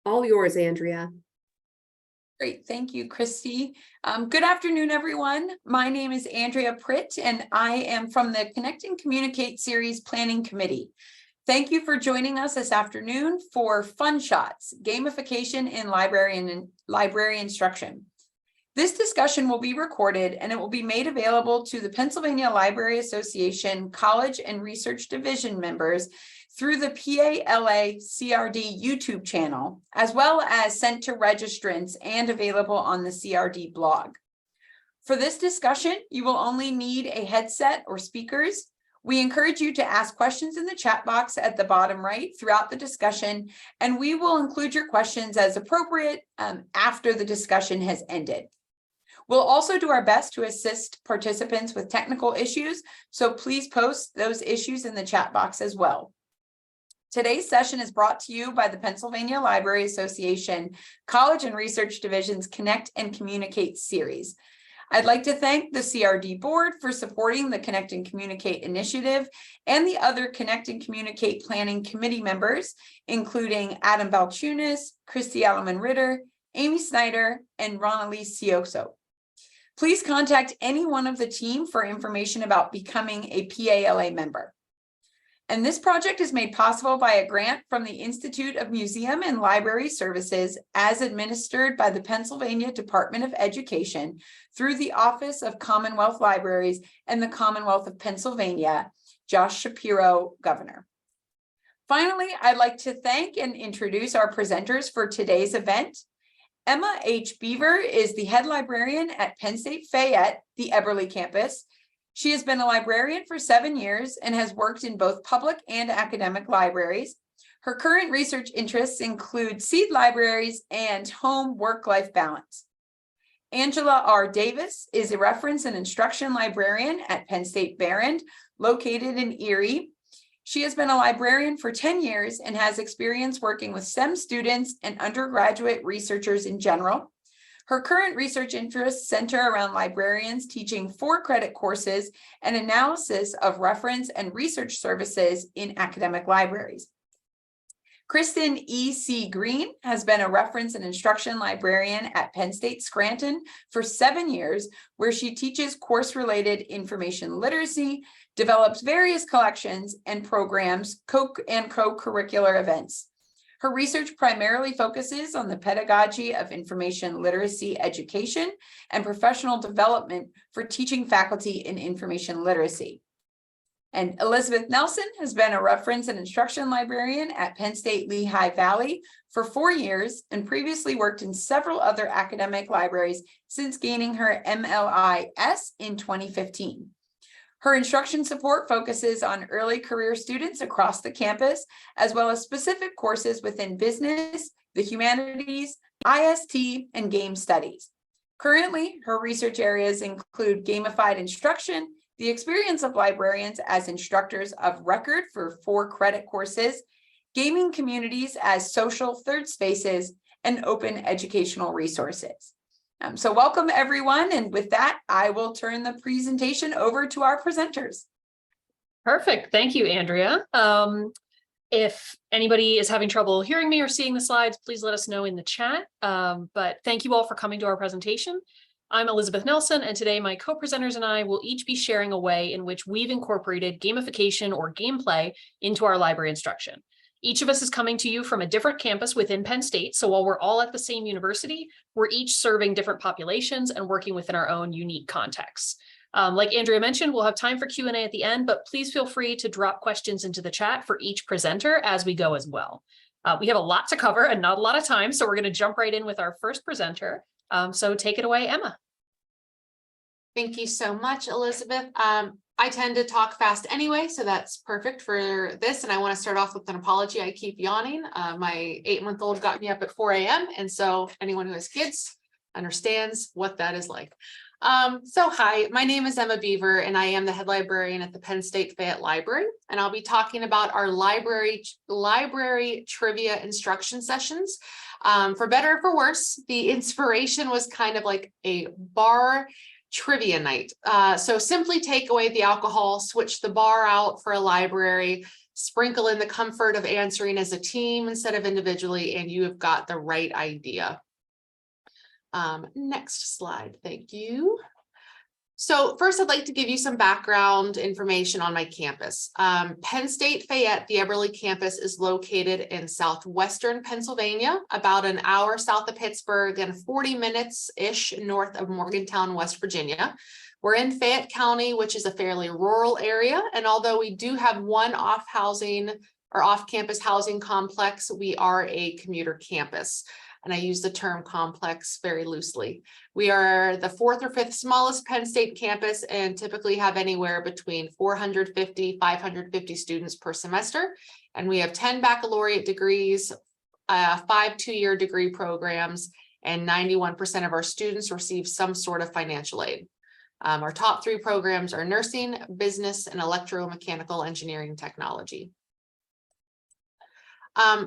All yours, Andrea. Great, thank you, Christy. Good afternoon, everyone. My name is Andrea Pritt, and I am from the Connect and Communicate Series Planning Committee. Thank you for joining us this afternoon for Funshots, Gamification in Library Instruction. This discussion will be recorded and it will be made available to the Pennsylvania Library Association College and Research Division members through the PALA CRD YouTube channel, as well as sent to registrants and available on the CRD blog. For this discussion, you will only need a headset or speakers. We encourage you to ask questions in the chat box at the bottom right throughout the discussion, and we will include your questions as appropriate after the discussion has ended. We'll also do our best to assist participants with technical issues, so please post those issues in the chat box as well. Today's session is brought to you by the Pennsylvania Library Association College and Research Division's Connect and Communicate series. I'd like to thank the CRD board for supporting the Connect and Communicate initiative and the other Connect and Communicate planning committee members, including Adam Balchunas, Christy Alleman-Ritter, Amy Snyder, and Ronalise Cioso. Please contact any one of the team for information about becoming a PALA member. And this project is made possible by a grant from the Institute of Museum and Library Services as administered by the Pennsylvania Department of Education through the Office of Commonwealth Libraries and the Commonwealth of Pennsylvania, Josh Shapiro, Governor. Finally, I'd like to thank and introduce our presenters for today's event. Emma H. Beaver is the head librarian at Penn State Fayette, the Eberly campus. She has been a librarian for 7 years and has worked in both public and academic libraries. Her current research interests include seed libraries and home work-life balance. Angela R. Davis is a reference and instruction librarian at Penn State Behrend, located in Erie. She has been a librarian for 10 years and has experience working with STEM students and undergraduate researchers in general. Her current research interests center around librarians teaching 4-credit courses and analysis of reference and research services in academic libraries. Kristen E.C. Green has been a reference and instruction librarian at Penn State Scranton for 7 years, where she teaches course-related information literacy, develops various collections and programs, co-curricular events. Her research primarily focuses on the pedagogy of information literacy education and professional development for teaching faculty in information literacy. And Elizabeth Nelson has been a reference and instruction librarian at Penn State Lehigh Valley for 4 years and previously worked in several other academic libraries since gaining her MLIS in 2015. Her instruction support focuses on early career students across the campus, as well as specific courses within business, the humanities, IST, and game studies. Currently, her research areas include gamified instruction, the experience of librarians as instructors of record for 4-credit courses, gaming communities as social third spaces, and open educational resources. So welcome everyone. And with that, I will turn the presentation over to our presenters. Perfect. Thank you, Andrea. If anybody is having trouble hearing me or seeing the slides, please let us know in the chat. But thank you all for coming to our presentation. I'm Elizabeth Nelson, and today my co-presenters and I will each be sharing a way in which we've incorporated gamification or gameplay into our library instruction. Each of us is coming to you from a different campus within Penn State, so while we're all at the same university, we're each serving different populations and working within our own unique contexts. Like Andrea mentioned, we'll have time for Q&A at the end, but please feel free to drop questions into the chat for each presenter as we go as well. We have a lot to cover and not a lot of time, so we're going to jump right in with our first presenter. So take it away, Emma. Thank you so much, Elizabeth. I tend to talk fast anyway, so that's perfect for this. And I want to start off with an apology. I keep yawning. My 8-month-old got me up at 4 a.m. And so anyone who has kids understands what that is like. So hi, my name is Emma Beaver, and I am the head librarian at the Penn State Fayette Library. And I'll be talking about our library trivia instruction sessions. For better or for worse, the inspiration was kind of like a bar trivia night. So simply take away the alcohol, switch the bar out for a library, Sprinkle in the comfort of answering as a team instead of individually, and you have got the right idea. Next slide, thank you. So first, I'd like to give you some background information on my campus. Penn State Fayette, the Eberly campus, is located in southwestern Pennsylvania, about an hour south of Pittsburgh and 40 minutes-ish north of Morgantown, West Virginia. We're in Fayette County, which is a fairly rural area. And although we do have one off-campus housing complex, we are a commuter campus. And I use the term complex very loosely. We are the 4th or 5th smallest Penn State campus and typically have anywhere between 450, 550 students per semester. And we have 10 baccalaureate degrees, 5 two-year degree programs, and 91% of our students receive some sort of financial aid. Our top 3 programs are nursing, business, and electromechanical engineering technology.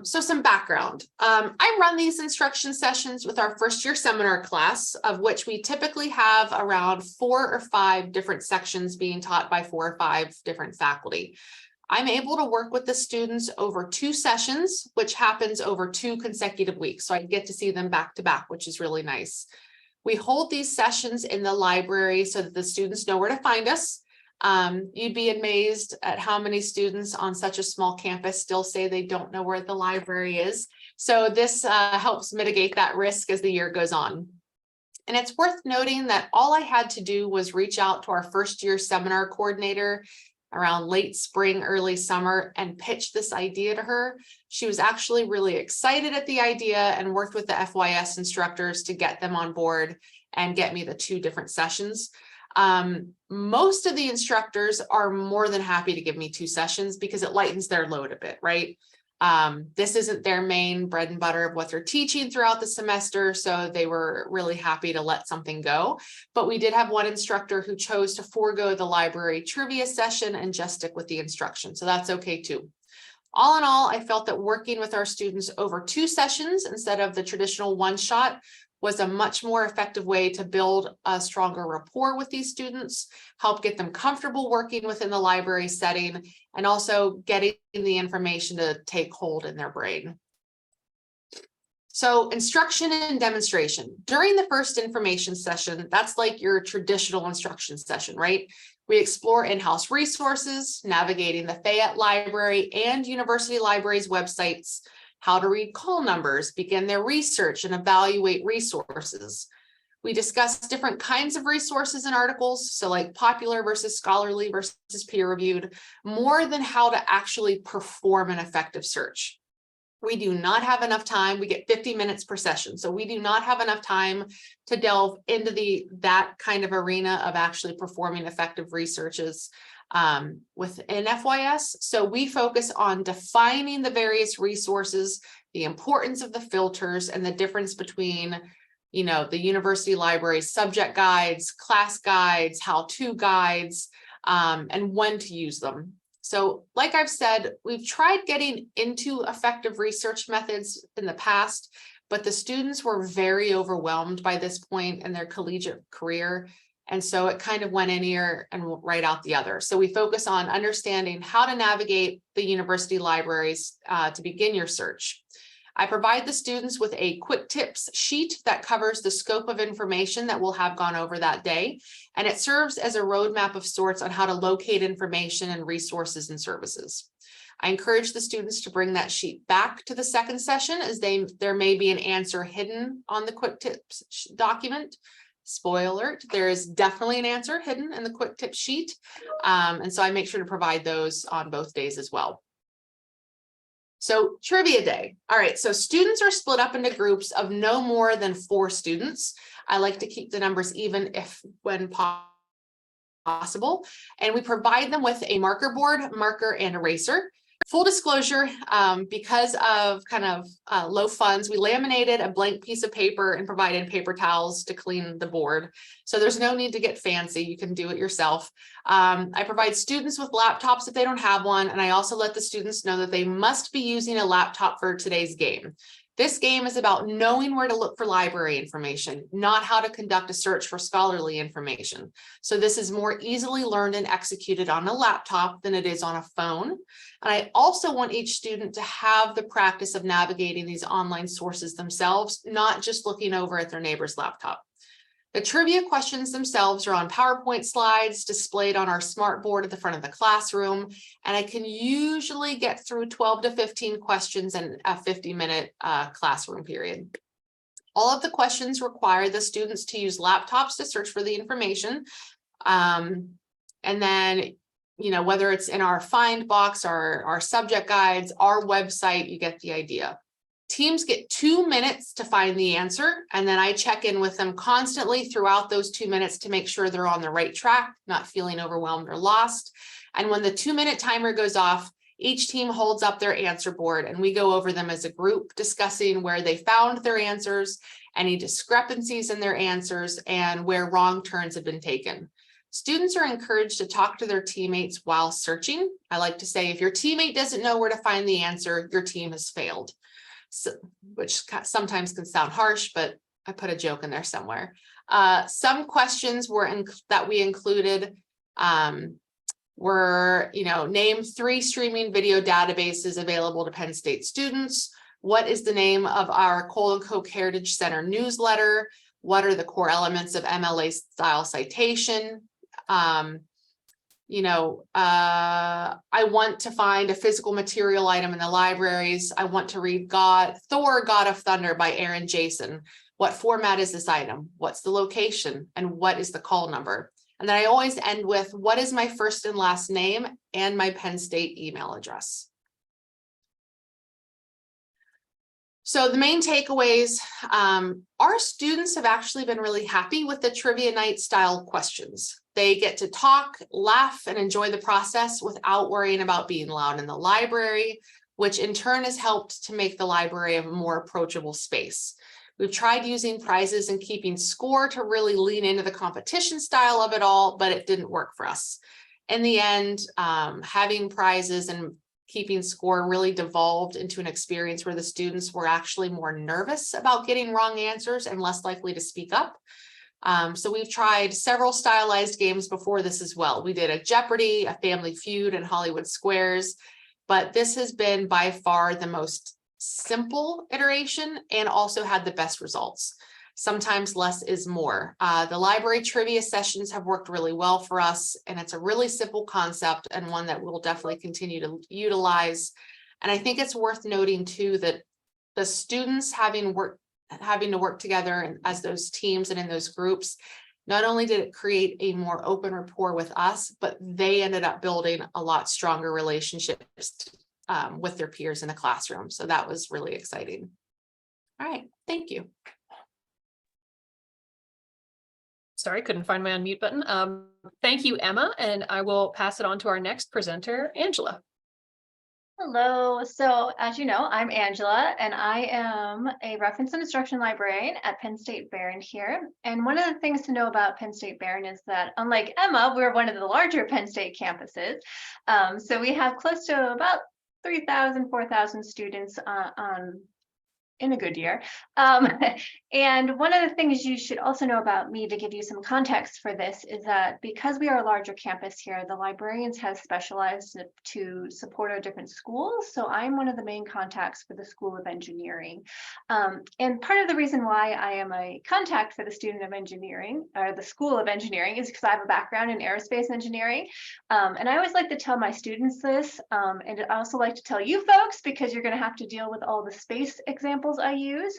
So some background. I run these instruction sessions with our first year seminar class, of which we typically have around 4 or 5 different sections being taught by 4 or 5 different faculty. I'm able to work with the students over 2 sessions, which happens over 2 consecutive weeks. So I get to see them back to back, which is really nice. We hold these sessions in the library so that the students know where to find us. You'd be amazed at how many students on such a small campus still say they don't know where the library is. So this helps mitigate that risk as the year goes on. And it's worth noting that all I had to do was reach out to our first year seminar coordinator around late spring, early summer, and pitch this idea to her. She was actually really excited at the idea and worked with the FYS instructors to get them on board and get me the 2 different sessions. Most of the instructors are more than happy to give me 2 sessions because it lightens their load a bit, right? This isn't their main bread and butter of what they're teaching throughout the semester, so they were really happy to let something go. But we did have one instructor who chose to forego the library trivia session and just stick with the instruction, so that's okay too. All in all, I felt that working with our students over 2 sessions instead of the traditional one-shot was a much more effective way to build a stronger rapport with these students, help get them comfortable working within the library setting, and also getting the information to take hold in their brain. So instruction and demonstration. During the first information session, that's like your traditional instruction session, right? We explore in-house resources, navigating the Fayette Library and University Libraries websites, how to read call numbers, begin their research, and evaluate resources. We discuss different kinds of resources and articles, so like popular versus scholarly versus peer-reviewed, more than how to actually perform an effective search. We do not have enough time. We get 50 minutes per session, so we do not have enough time to delve into that kind of arena of actually performing effective researches within FYS. So we focus on defining the various resources, the importance of the filters, and the difference between, the university library subject guides, class guides, how-to guides, and when to use them. So like I've said, we've tried getting into effective research methods in the past, but the students were very overwhelmed by this point in their collegiate career. And so it kind of went in ear and right out the other. So we focus on understanding how to navigate the university libraries to begin your search. I provide the students with a quick tips sheet that covers the scope of information that we'll have gone over that day. And it serves as a roadmap of sorts on how to locate information and resources and services. I encourage the students to bring that sheet back to the second session as there may be an answer hidden on the quick tips document. Spoiler alert, there is definitely an answer hidden in the quick tip sheet. And so I make sure to provide those on both days as well. So trivia day. All right, so students are split up into groups of no more than 4 students. I like to keep the numbers even when possible. And we provide them with a marker board, marker, and eraser. Full disclosure, because of kind of low funds, we laminated a blank piece of paper and provided paper towels to clean the board. So there's no need to get fancy. You can do it yourself. I provide students with laptops if they don't have one. And I also let the students know that they must be using a laptop for today's game. This game is about knowing where to look for library information, not how to conduct a search for scholarly information. So this is more easily learned and executed on a laptop than it is on a phone. And I also want each student to have the practice of navigating these online sources themselves, not just looking over at their neighbor's laptop. The trivia questions themselves are on PowerPoint slides displayed on our smart board at the front of the classroom, and I can usually get through 12 to 15 questions in a 50-minute classroom period. All of the questions require the students to use laptops to search for the information. And then, you know, whether it's in our find box, our subject guides, our website, you get the idea. Teams get 2 minutes to find the answer, and then I check in with them constantly throughout those 2 minutes to make sure they're on the right track, not feeling overwhelmed or lost. And when the 2-minute timer goes off, each team holds up their answer board and we go over them as a group, discussing where they found their answers, any discrepancies in their answers, and where wrong turns have been taken. Students are encouraged to talk to their teammates while searching. I like to say, if your teammate doesn't know where to find the answer, your team has failed. So, which sometimes can sound harsh, but I put a joke in there somewhere. Some questions that we included were, you know, name 3 streaming video databases available to Penn State students. What is the name of our Cole & Koch Heritage Center newsletter? What are the core elements of MLA style citation? I want to find a physical material item in the libraries. I want to read Thor, God of Thunder by Aaron Jason. What format is this item? What's the location? And what is the call number? And then I always end with, what is my first and last name and my Penn State email address? So the main takeaways, our students have actually been really happy with the trivia night style questions. They get to talk, laugh, and enjoy the process without worrying about being loud in the library, which in turn has helped to make the library a more approachable space. We've tried using prizes and keeping score to really lean into the competition style of it all, but it didn't work for us. In the end, having prizes and keeping score really devolved into an experience where the students were actually more nervous about getting wrong answers and less likely to speak up. So we've tried several stylized games before this as well. We did a Jeopardy, a Family Feud, and Hollywood Squares, but this has been by far the most simple iteration and also had the best results. Sometimes less is more. The library trivia sessions have worked really well for us, and it's a really simple concept and one that we'll definitely continue to utilize. And I think it's worth noting too that the students having to work together as those teams and in those groups, not only did it create a more open rapport with us, but they ended up building a lot stronger relationships with their peers in the classroom. So that was really exciting. All right, thank you. Sorry, couldn't find my unmute button. Thank you, Emma, and I will pass it on to our next presenter, Angela. Hello. So as you know, I'm Angela, and I am a reference and instruction librarian at Penn State Barron here. And one of the things to know about Penn State Barron is that, unlike Emma, we're one of the larger Penn State campuses. So we have close to about 3,000, 4,000 students in a good year. And one of the things you should also know about me, to give you some context for this, is that because we are a larger campus here, the librarians have specialized to support our different schools. So I'm one of the main contacts for the School of Engineering. And part of the reason why I am a contact for the student of engineering, or the School of Engineering, is because I have a background in aerospace engineering. And I always like to tell my students this, and I also like to tell you folks, because you're going to have to deal with all the space examples I use,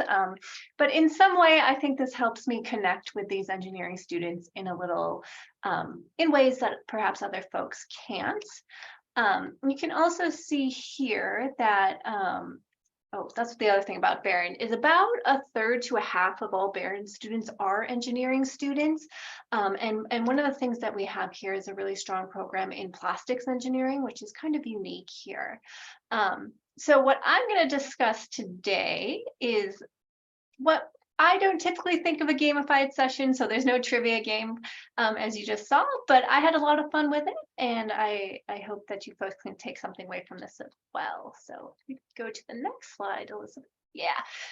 but in some way I think this helps me connect with these engineering students in a little in ways that perhaps other folks can't. You can also see here that oh, that's the other thing about Barron, is about 1/3 to 1/2 of all Barron students are engineering students. And one of the things that we have here is a really strong program in plastics engineering, which is kind of unique here. So what I'm going to discuss today is what I don't typically think of a gamified session, so there's no trivia game, as you just saw, but I had a lot of fun with it, and I hope that you folks can take something away from this as well. So if we go to the next slide, Elizabeth. Yeah.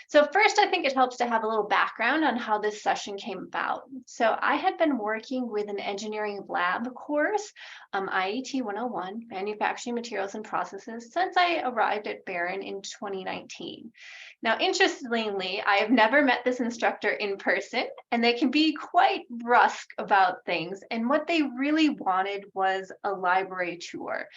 So first, I think it helps to have a little background on how this session came about. So I had been working with an engineering lab course, IET 101, Manufacturing Materials and Processes, since I arrived at Barron in 2019. Now, interestingly, I have never met this instructor in person, and they can be quite brusque about things. And what they really wanted was a library tour.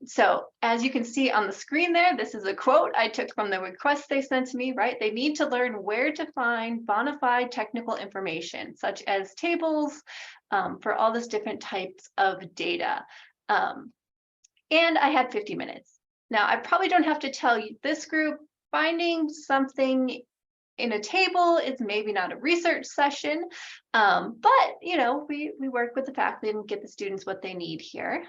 So as you can see on the screen there, this is a quote I took from the request they sent to me, right? They need to learn where to find bona fide technical information, such as tables, for all these different types of data. And I had 50 minutes. Now, I probably don't have to tell you this group, finding something in a table is maybe not a research session, but we work with the faculty and get the students what they need here.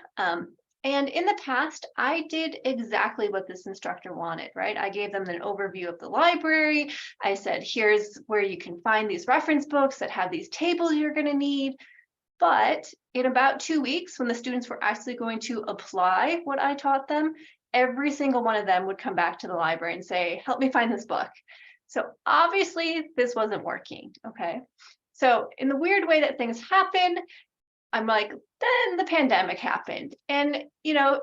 And in the past, I did exactly what this instructor wanted, right? I gave them an overview of the library. I said, here's where you can find these reference books that have these tables you're going to need. But in about 2 weeks, when the students were actually going to apply what I taught them, every single one of them would come back to the library and say, help me find this book. So obviously this wasn't working, okay? So in the weird way that things happen, I'm like, then the pandemic happened. And,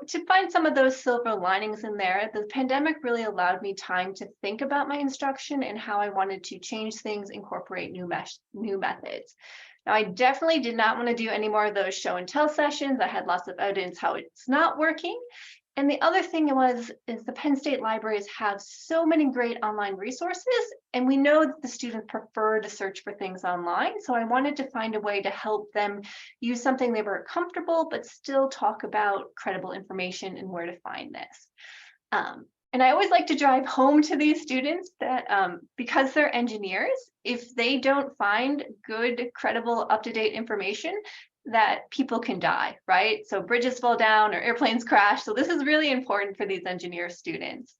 to find some of those silver linings in there, the pandemic really allowed me time to think about my instruction and how I wanted to change things, incorporate new methods. Now, I definitely did not want to do any more of those show and tell sessions. I had lots of evidence how it's not working. And the other thing is the Penn State libraries have so many great online resources, and we know that the students prefer to search for things online. So I wanted to find a way to help them use something they were comfortable, but still talk about credible information and where to find this. And I always like to drive home to these students that because they're engineers, if they don't find good, credible, up-to-date information, that people can die, right? So bridges fall down or airplanes crash. So this is really important for these engineer students.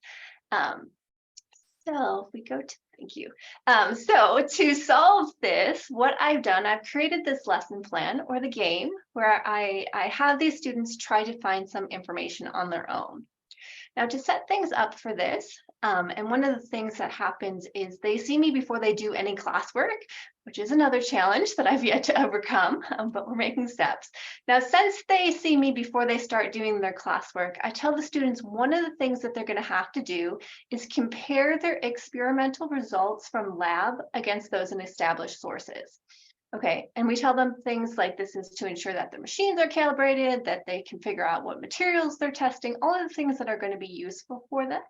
So if we go to, thank you. So to solve this, what I've done, I've created this lesson plan or the game where I have these students try to find some information on their own. Now, to set things up for this, and one of the things that happens is they see me before they do any classwork, which is another challenge that I've yet to overcome, but we're making steps. Now, since they see me before they start doing their classwork, I tell the students one of the things that they're going to have to do is compare their experimental results from lab against those in established sources. Okay, and we tell them things like this is to ensure that the machines are calibrated, that they can figure out what materials they're testing, all of the things that are going to be useful for them.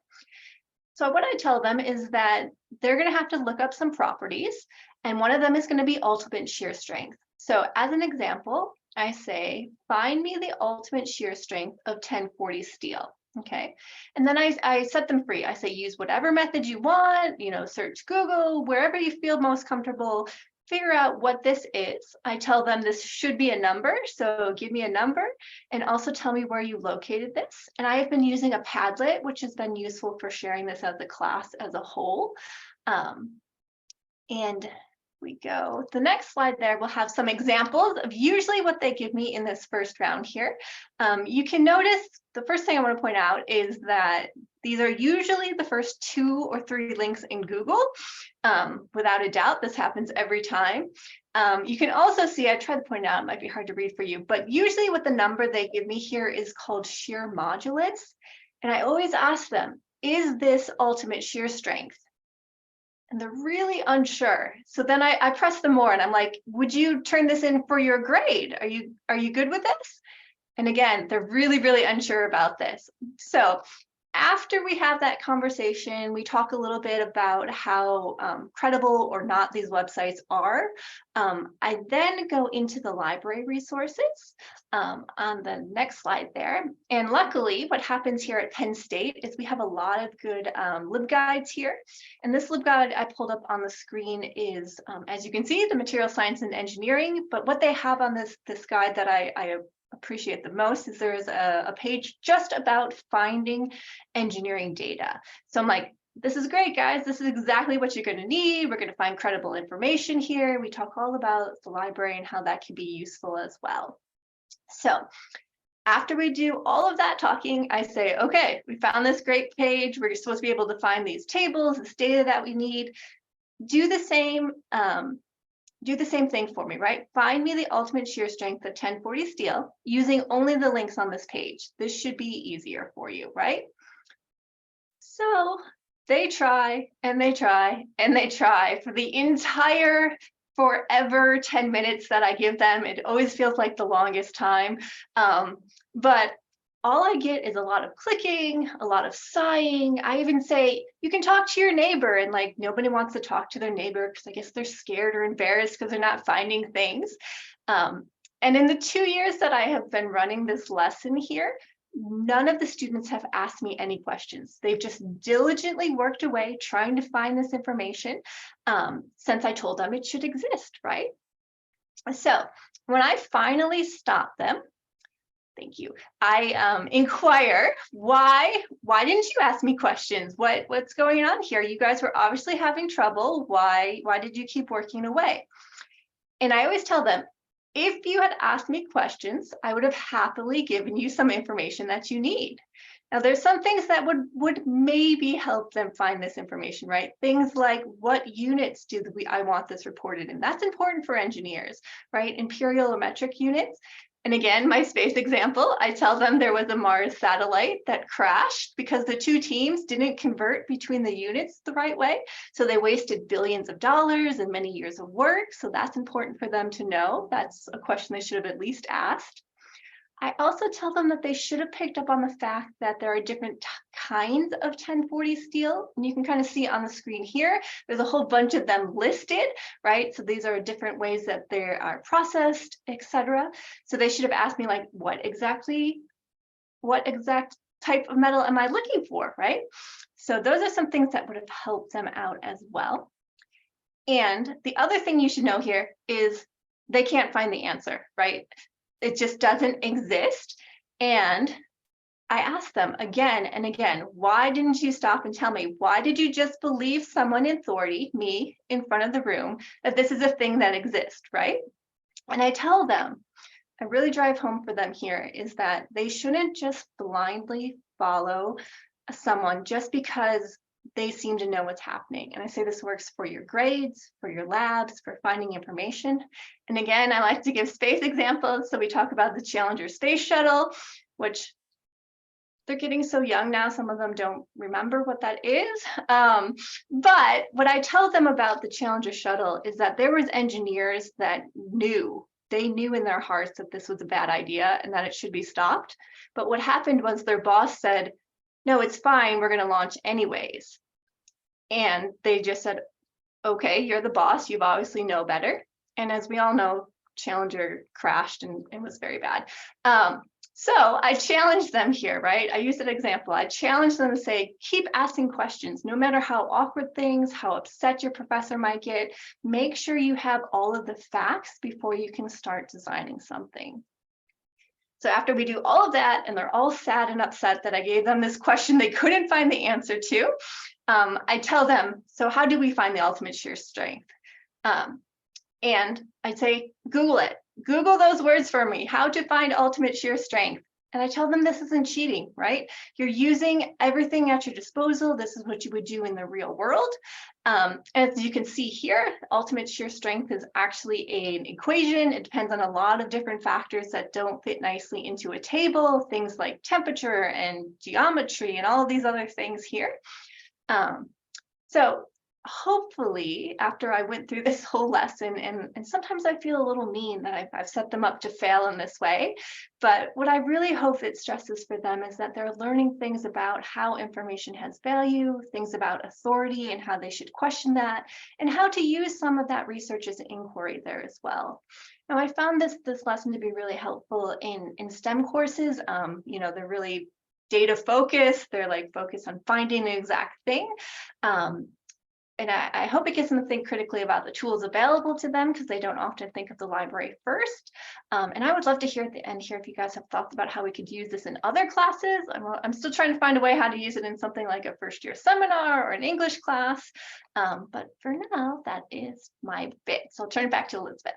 So what I tell them is that they're going to have to look up some properties, and one of them is going to be ultimate shear strength. So as an example, I say, find me the ultimate shear strength of 1040 steel. Okay, and then I set them free. I say, use whatever method you want, search Google, wherever you feel most comfortable, figure out what this is. I tell them this should be a number, so give me a number and also tell me where you located this. And I have been using a Padlet, which has been useful for sharing this as a class as a whole. And we go, the next slide there will have some examples of usually what they give me in this first round here. You can notice the first thing I want to point out is that these are usually the first 2 or 3 links in Google. Without a doubt, this happens every time. You can also see, I tried to point out, it might be hard to read for you, but usually what the number they give me here is called shear modulus. And I always ask them, is this ultimate shear strength? And they're really unsure. So then I press them more and I'm like, would you turn this in for your grade? Are you good with this? And again, they're really, really unsure about this. So after we have that conversation, we talk a little bit about how credible or not these websites are. I then go into the library resources on the next slide there. And luckily, what happens here at Penn State is we have a lot of good LibGuides here. And this LibGuide I pulled up on the screen is, as you can see, the material science and engineering. But what they have on this guide that I appreciate the most is there is a page just about finding engineering data. So I'm like, this is great, guys. This is exactly what you're going to need. We're going to find credible information here. We talk all about the library and how that can be useful as well. So after we do all of that talking, I say, okay, we found this great page. We're supposed to be able to find these tables, this data that we need. Do the same thing for me, right? Find me the ultimate shear strength of 1040 steel using only the links on this page. This should be easier for you, right? So they try and they try and they try for the entire forever 10 minutes that I give them. It always feels like the longest time. But all I get is a lot of clicking, a lot of sighing. I even say, you can talk to your neighbor, and like nobody wants to talk to their neighbor because I guess they're scared or embarrassed because they're not finding things. And in the 2 years that I have been running this lesson here, none of the students have asked me any questions. They've just diligently worked away trying to find this information since I told them it should exist, right? So when I finally stop them, thank you, I inquire, why didn't you ask me questions? What's going on here? You guys were obviously having trouble. Why did you keep working away? And I always tell them, if you had asked me questions, I would have happily given you some information that you need. Now, there's some things that would maybe help them find this information, right? Things like, what units do I want this reported in? That's important for engineers, right? Imperial or metric units. And again, my space example, I tell them there was a Mars satellite that crashed because the two teams didn't convert between the units the right way. So they wasted billions of dollars and many years of work. So that's important for them to know. That's a question they should have at least asked. I also tell them that they should have picked up on the fact that there are different kinds of 1040 steel. And you can kind of see on the screen here, there's a whole bunch of them listed, right? So these are different ways that they are processed, etc. So they should have asked me, like, what exact type of metal am I looking for, right? So those are some things that would have helped them out as well. And the other thing you should know here is they can't find the answer, right? It just doesn't exist. And I asked them again and again, why didn't you stop and tell me? Why did you just believe someone in authority, me, in front of the room, that this is a thing that exists, right? And I tell them, I really drive home for them here, is that they shouldn't just blindly follow someone just because they seem to know what's happening. And I say this works for your grades, for your labs, for finding information. And again, I like to give space examples. So we talk about the Challenger space shuttle, which they're getting so young now, some of them don't remember what that is. But what I tell them about the Challenger shuttle is that there was engineers that they knew in their hearts that this was a bad idea and that it should be stopped. But what happened was their boss said, no, it's fine, we're going to launch anyways. And they just said, okay, you're the boss, you've obviously know better. And as we all know, Challenger crashed and it was very bad. So I challenged them here, right? I used an example. I challenged them to say, keep asking questions, no matter how awkward things, how upset your professor might get, make sure you have all of the facts before you can start designing something. So after we do all of that, and they're all sad and upset that I gave them this question they couldn't find the answer to, I tell them, so how do we find the ultimate shear strength? And I'd say, Google it. Google those words for me, how to find ultimate shear strength. And I tell them this isn't cheating, right? You're using everything at your disposal. This is what you would do in the real world. As you can see here, ultimate shear strength is actually an equation. It depends on a lot of different factors that don't fit nicely into a table, things like temperature and geometry and all of these other things here. So hopefully, after I went through this whole lesson, and sometimes I feel a little mean that I've set them up to fail in this way, but what I really hope it stresses for them is that they're learning things about how information has value, things about authority and how they should question that, and how to use some of that research as inquiry there as well. Now, I found this lesson to be really helpful in STEM courses. They're really data focused. They're like focused on finding the exact thing. and I hope it gets them to think critically about the tools available to them, because they don't often think of the library first. And I would love to hear at the end here if you guys have thoughts about how we could use this in other classes. I'm still trying to find a way how to use it in something like a first year seminar or an English class. But for now, that is my bit. So I'll turn it back to Elizabeth.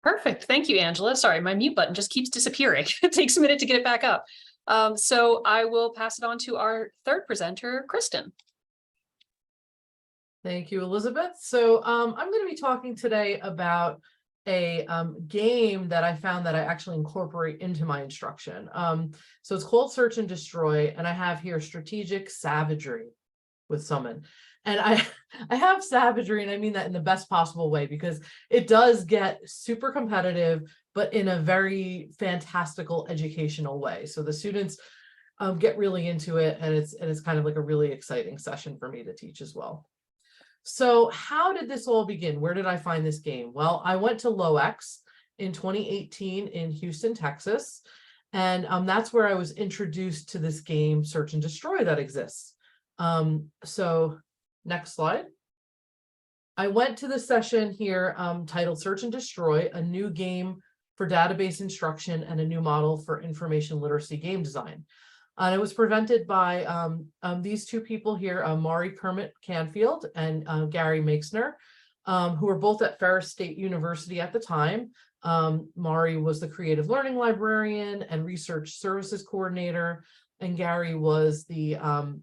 Perfect. Thank you, Angela. Sorry, my mute button just keeps disappearing. It takes a minute to get it back up. So I will pass it on to our third presenter, Kristen. Thank you, Elizabeth. So I'm going to be talking today about a game that I found that I actually incorporate into my instruction. So it's called Search and Destroy, and I have here Strategic Savagery with Summon. And I have savagery, and I mean that in the best possible way, because it does get super competitive, but in a very fantastical educational way. So the students get really into it, and it's kind of like a really exciting session for me to teach as well. So how did this all begin? Where did I find this game? Well, I went to LOX in 2018 in Houston, Texas, and that's where I was introduced to this game, Search and Destroy, that exists. So next slide. I went to the session here titled Search and Destroy, a new game for database instruction and a new model for information literacy game design. And it was presented by these two people here, Mari Kermit Canfield and Gary Makesner, who were both at Ferris State University at the time. Mari was the creative learning librarian and research services coordinator, and Gary was the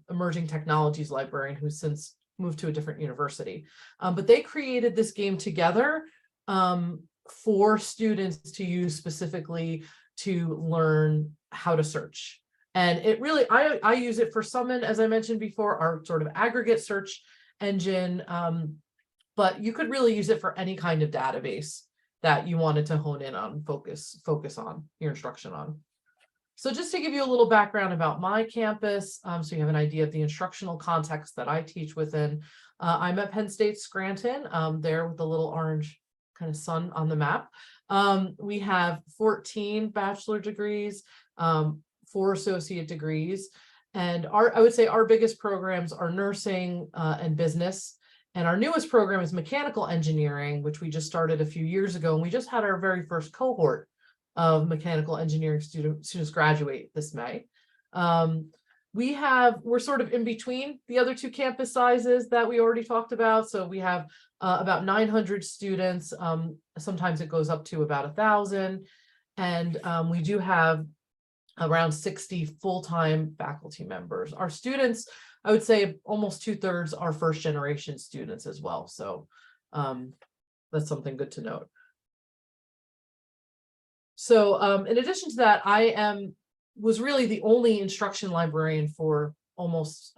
emerging technologies librarian, who's since moved to a different university. But they created this game together for students to use specifically to learn how to search. And it really, I use it for Summon, as I mentioned before, our sort of aggregate search engine, but you could really use it for any kind of database that you wanted to hone in on, focus on your instruction on. So just to give you a little background about my campus, so you have an idea of the instructional context that I teach within. I'm at Penn State Scranton, there with the little orange kind of sun on the map. We have 14 bachelor degrees, 4 associate degrees, and I would say our biggest programs are nursing and business. And our newest program is mechanical engineering, which we just started a few years ago. And we just had our very first cohort of mechanical engineering students graduate this May. We're sort of in between the other two campus sizes that we already talked about. So we have about 900 students. Sometimes it goes up to about 1,000. And we do have around 60 full-time faculty members. Our students, I would say almost 2/3 are first generation students as well. So that's something good to note. So in addition to that, I was really the only instruction librarian for almost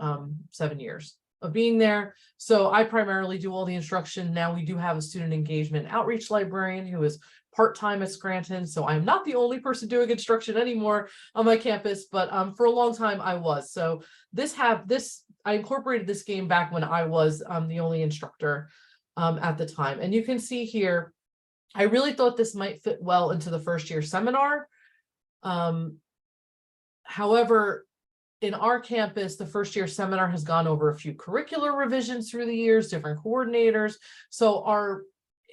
7 years of being there. So I primarily do all the instruction. Now we do have a student engagement outreach librarian who is part-time at Scranton. So I'm not the only person doing instruction anymore on my campus, but for a long time I was. So I incorporated this game back when I was the only instructor at the time. And you can see here, I really thought this might fit well into the first year seminar. However, in our campus, the first year seminar has gone over a few curricular revisions through the years, different coordinators. So our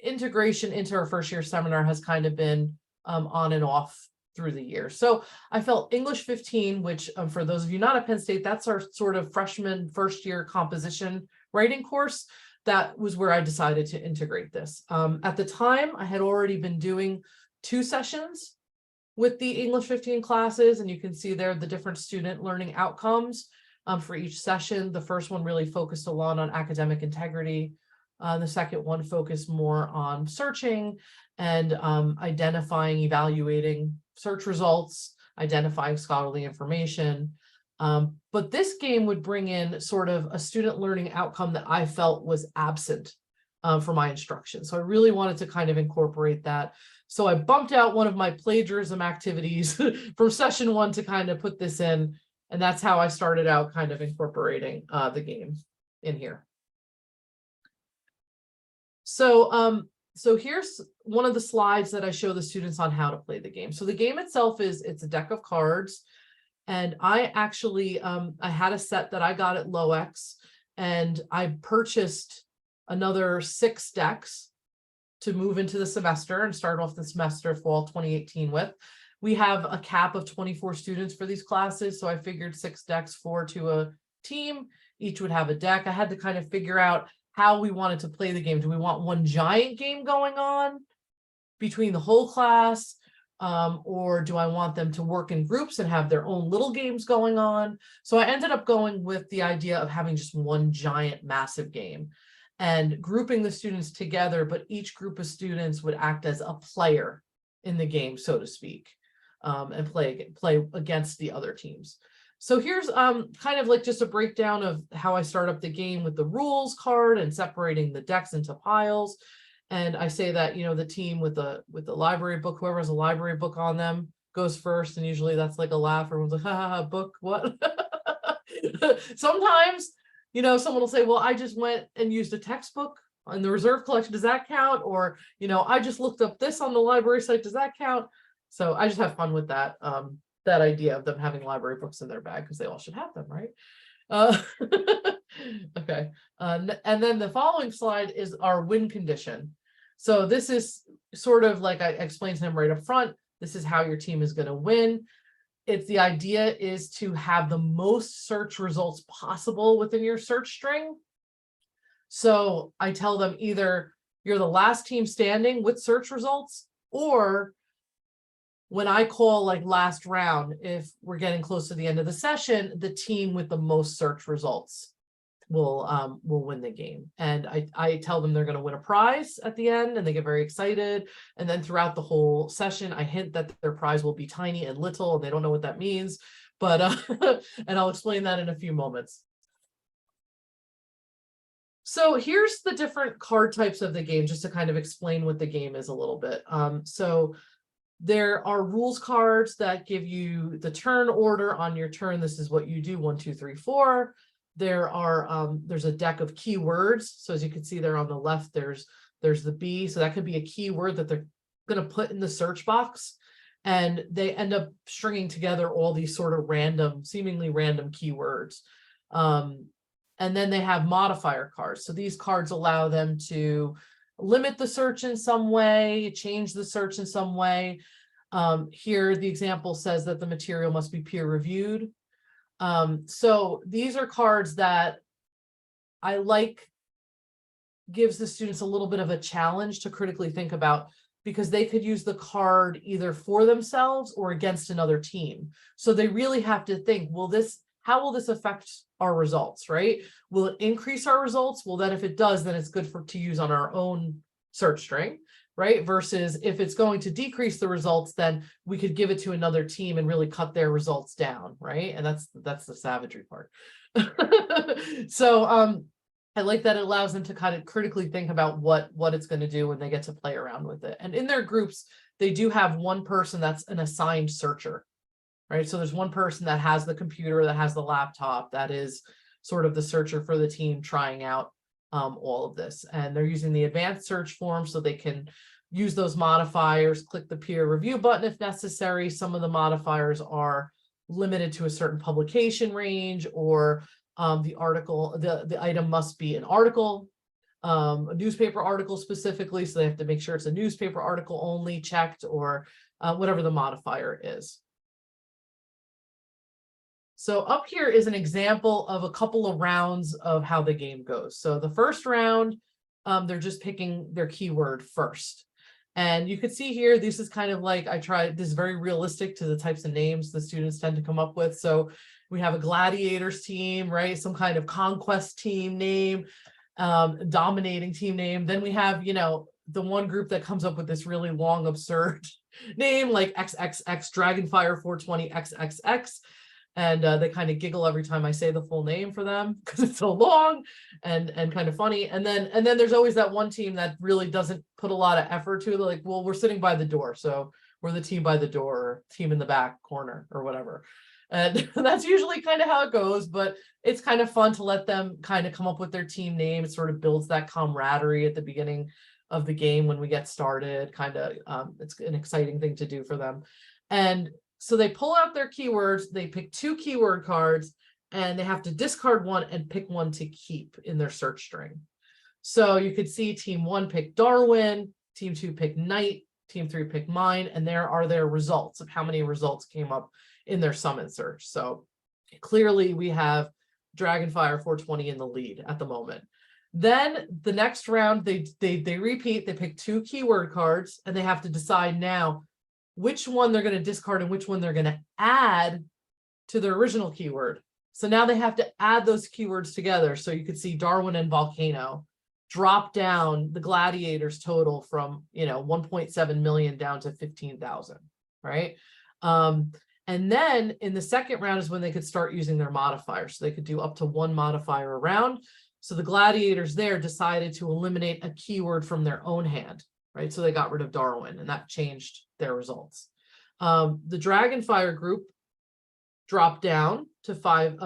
integration into our first year seminar has kind of been on and off through the years. So I felt English 15, which for those of you not at Penn State, that's our sort of freshman first year composition writing course. That was where I decided to integrate this. At the time, I had already been doing 2 sessions with the English 15 classes, and you can see there the different student learning outcomes for each session. The first one really focused a lot on academic integrity. The second one focused more on searching and identifying, evaluating search results, identifying scholarly information. But this game would bring in sort of a student learning outcome that I felt was absent for my instruction. So I really wanted to kind of incorporate that. So I bumped out one of my plagiarism activities from session 1 to kind of put this in. And that's how I started out kind of incorporating the game in here. So here's one of the slides that I show the students on how to play the game. So the game itself it's a deck of cards. And I actually, I had a set that I got at LOX, and I purchased another 6 decks to move into the semester and start off the semester fall 2018 with. We have a cap of 24 students for these classes, so I figured 6 decks, 4 to a team, each would have a deck. I had to kind of figure out how we wanted to play the game. Do we want one giant game going on between the whole class? Or do I want them to work in groups and have their own little games going on? So I ended up going with the idea of having just one giant massive game and grouping the students together, but each group of students would act as a player in the game, so to speak, and play against the other teams. So here's kind of like just a breakdown of how I start up the game with the rules card and separating the decks into piles. And I say that, you know, the team with the library book, whoever has a library book on them goes first. And usually that's like a laugh. Everyone's like, ha ha ha, book, what? Sometimes, you know, someone will say, well, I just went and used a textbook in the reserve collection. Does that count? Or, you know, I just looked up this on the library site. Does that count? So I just have fun with that, that idea of them having library books in their bag, because they all should have them, right? Okay. And then the following slide is our win condition. So this is sort of like I explained to him right up front. This is how your team is going to win. It's the idea is to have the most search results possible within your search string. So I tell them either you're the last team standing with search results, or when I call like last round, if we're getting close to the end of the session, the team with the most search results will win the game. And I tell them they're going to win a prize at the end, and they get very excited. And then throughout the whole session, I hint that their prize will be tiny and little, and they don't know what that means. But and I'll explain that in a few moments. So here's the different card types of the game, just to kind of explain what the game is a little bit. So there are rules cards that give you the turn order on your turn. This is what you do, 1, 2, 3, 4. There are there's a deck of keywords. So as you can see there on the left, there's the B. So that could be a keyword that they're going to put in the search box, and they end up stringing together all these sort of random, seemingly random keywords. And then they have modifier cards. So these cards allow them to limit the search in some way, change the search in some way. Here, the example says that the material must be peer reviewed. So these are cards that I like, gives the students a little bit of a challenge to critically think about, because they could use the card either for themselves or against another team. So they really have to think, how will this affect our results, right? Will it increase our results? Well, then if it does, then it's good to use on our own search string, right? Versus if it's going to decrease the results, then we could give it to another team and really cut their results down, right? And that's the savagery part. So I like that it allows them to kind of critically think about what it's going to do when they get to play around with it. And in their groups, they do have one person that's an assigned searcher, right? So there's one person that has the computer, that has the laptop, that is sort of the searcher for the team trying out all of this. And they're using the advanced search form so they can use those modifiers, click the peer review button if necessary. Some of the modifiers are limited to a certain publication range, or the article, the item must be an article, a newspaper article specifically. So they have to make sure it's a newspaper article only checked, or whatever the modifier is. So up here is an example of a couple of rounds of how the game goes. So the first round, they're just picking their keyword first. And you could see here, this is kind of like, this is very realistic to the types of names the students tend to come up with. So we have a gladiators team, right? Some kind of conquest team name, dominating team name. Then we have, you know, the one group that comes up with this really long, absurd name, like XXX Dragonfire 420 XXX. And they kind of giggle every time I say the full name for them, because it's so long and kind of funny. And then there's always that one team that really doesn't put a lot of effort to it. Like, well, we're sitting by the door, so we're the team by the door, or team in the back corner, or whatever. And that's usually kind of how it goes, but it's kind of fun to let them kind of come up with their team name. It sort of builds that camaraderie at the beginning of the game when we get started. Kind of, it's an exciting thing to do for them. And so they pull out their keywords, they pick 2 keyword cards, and they have to discard one and pick one to keep in their search string. So you could see team 1 pick Darwin, team 2 pick Knight, team 3 pick mine, and there are their results of how many results came up in their summon search. So clearly we have Dragonfire 420 in the lead at the moment. Then the next round, they repeat, they pick 2 keyword cards, and they have to decide now which one they're going to discard and which one they're going to add to their original keyword. So now they have to add those keywords together. So you could see Darwin and Volcano drop down the gladiators total from 1.7 million down to 15,000, right? And then in the second round is when they could start using their modifiers. So they could do up to 1 modifier a round. So the gladiators there decided to eliminate a keyword from their own hand, right? So they got rid of Darwin, and that changed their results. The Dragonfire group dropped down to 5,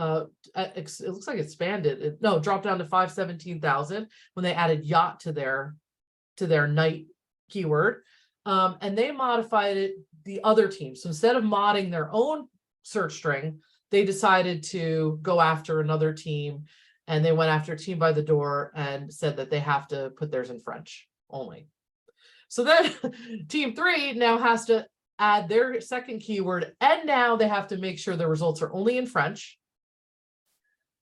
it looks like expanded. Dropped down to 517,000 when they added yacht to their Knight keyword. And they modified it the other team. So instead of modding their own search string, they decided to go after another team, and they went after Team by the Door and said that they have to put theirs in French only. So then team 3 now has to add their second keyword, and now they have to make sure the results are only in French.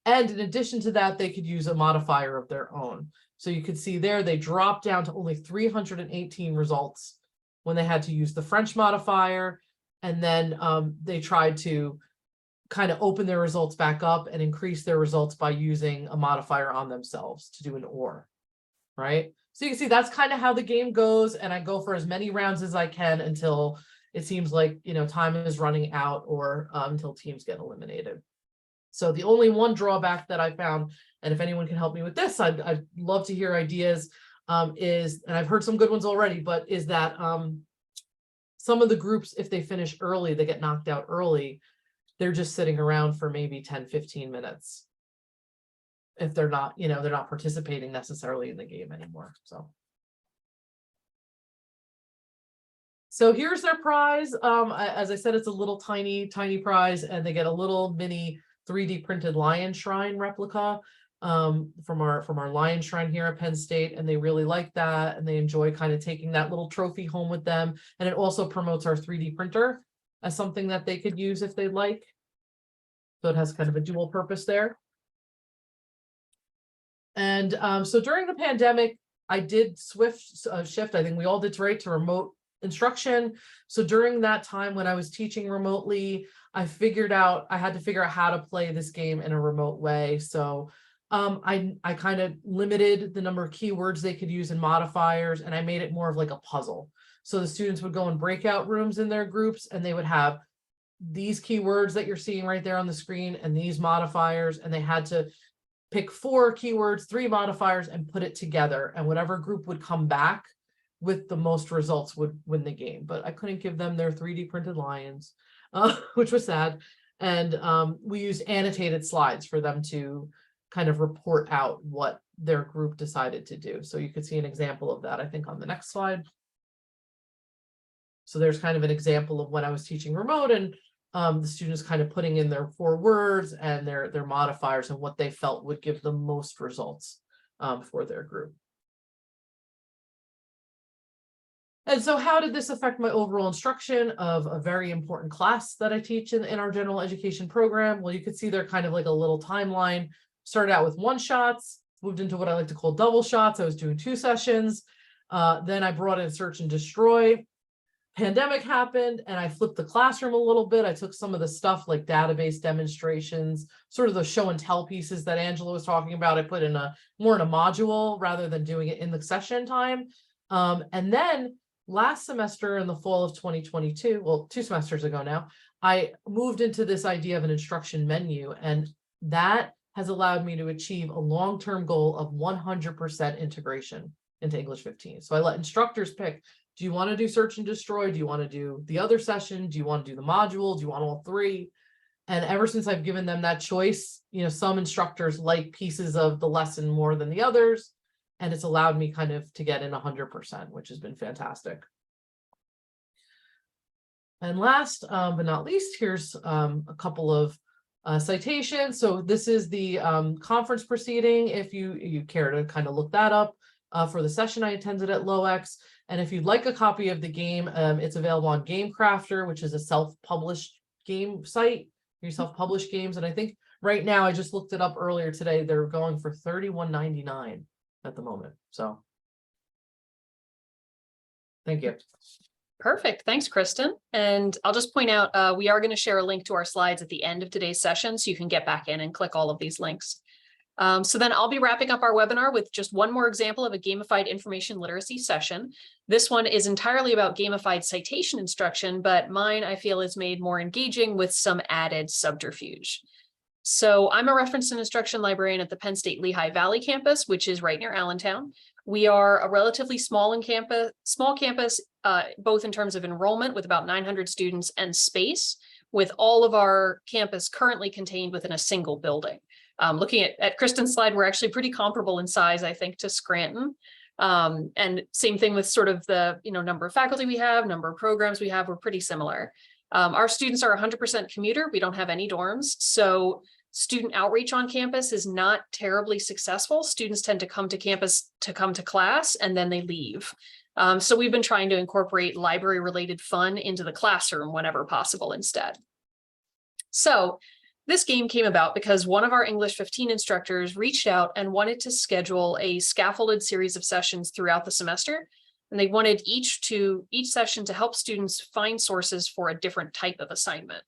And in addition to that, they could use a modifier of their own. So you could see there, they dropped down to only 318 results when they had to use the French modifier. And then they tried to kind of open their results back up and increase their results by using a modifier on themselves to do an or, right? So you can see that's kind of how the game goes. And I go for as many rounds as I can until it seems like, time is running out, or until teams get eliminated. So the only one drawback that I found, and if anyone can help me with this, I'd love to hear ideas, is, and I've heard some good ones already, but is that some of the groups, if they finish early, they get knocked out early, they're just sitting around for maybe 10, 15 minutes. If they're not, they're not participating necessarily in the game anymore. So here's their prize. As I said, it's a little tiny prize, and they get a little mini 3D printed lion shrine replica from our lion shrine here at Penn State, and they really like that, and they enjoy kind of taking that little trophy home with them. And it also promotes our 3D printer as something that they could use if they'd like. So it has kind of a dual purpose there. And so during the pandemic, I did shift. I think we all did, right, to remote instruction. So during that time when I was teaching remotely, I figured out I had to figure out how to play this game in a remote way. So I kind of limited the number of keywords they could use in modifiers, and I made it more of like a puzzle. So the students would go in breakout rooms in their groups, and they would have these keywords that you're seeing right there on the screen and these modifiers, and they had to pick 4 keywords, 3 modifiers, and put it together. And whatever group would come back with the most results would win the game. But I couldn't give them their 3D printed lions, which was sad. And we used annotated slides for them to kind of report out what their group decided to do. So you could see an example of that, I think, on the next slide. So there's kind of an example of when I was teaching remote, and the students kind of putting in their 4 words and their modifiers and what they felt would give the most results for their group. And so how did this affect my overall instruction of a very important class that I teach in our general education program? Well, you could see they're kind of like a little timeline. Started out with 1 shots, moved into what I like to call double shots. I was doing 2 sessions. Then I brought in search and destroy. Pandemic happened, and I flipped the classroom a little bit. I took some of the stuff like database demonstrations, sort of those show and tell pieces that Angela was talking about. I put in more in a module rather than doing it in the session time. And then last semester in the fall of 2022, well, 2 semesters ago now, I moved into this idea of an instruction menu, and that has allowed me to achieve a long-term goal of 100% integration into English 15. So I let instructors pick, do you want to do search and destroy? Do you want to do the other session? Do you want to do the module? Do you want all 3? And ever since I've given them that choice, some instructors like pieces of the lesson more than the others. And it's allowed me kind of to get in 100%, which has been fantastic. And last but not least, here's a couple of citation. So this is the conference proceeding, if you care to kind of look that up for the session I attended at LOX. And if you'd like a copy of the game, it's available on Game Crafter, which is a self-published game site. You self-publish games, and I think right now, I just looked it up earlier today, they're going for $31.99 at the moment. So thank you. Perfect. Thanks, Kristen. And I'll just point out, we are going to share a link to our slides at the end of today's session, so you can get back in and click all of these links. So then I'll be wrapping up our webinar with just one more example of a gamified information literacy session. This one is entirely about gamified citation instruction, but mine, I feel, is made more engaging with some added subterfuge. So I'm a reference and instruction librarian at the Penn State Lehigh Valley campus, which is right near Allentown. We are a relatively small campus, both in terms of enrollment with about 900 students and space, with all of our campus currently contained within a single building. Looking at Kristen's slide, we're actually pretty comparable in size, I think, to Scranton. And same thing with sort of the number of faculty we have, number of programs we have, we're pretty similar. Our students are 100% commuter. We don't have any dorms. So student outreach on campus is not terribly successful. Students tend to come to campus to come to class, and then they leave. So we've been trying to incorporate library-related fun into the classroom whenever possible instead. So this game came about because one of our English 15 instructors reached out and wanted to schedule a scaffolded series of sessions throughout the semester. And they wanted each session to help students find sources for a different type of assignment.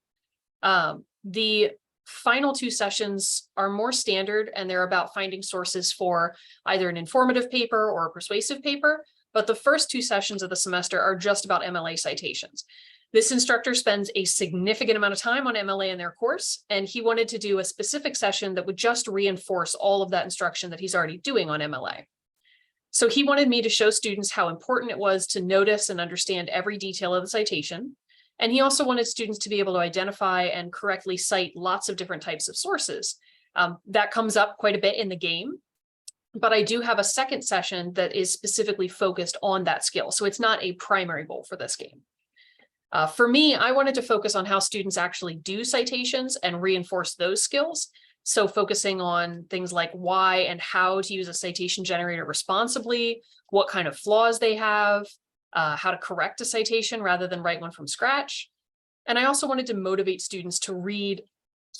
The final 2 sessions are more standard, and they're about finding sources for either an informative paper or a persuasive paper. But the first 2 sessions of the semester are just about MLA citations. This instructor spends a significant amount of time on MLA in their course, and he wanted to do a specific session that would just reinforce all of that instruction that he's already doing on MLA. So he wanted me to show students how important it was to notice and understand every detail of the citation. And he also wanted students to be able to identify and correctly cite lots of different types of sources. That comes up quite a bit in the game, but I do have a second session that is specifically focused on that skill. So it's not a primary goal for this game. For me, I wanted to focus on how students actually do citations and reinforce those skills. So focusing on things like why and how to use a citation generator responsibly, what kind of flaws they have, how to correct a citation rather than write one from scratch. And I also wanted to motivate students to read,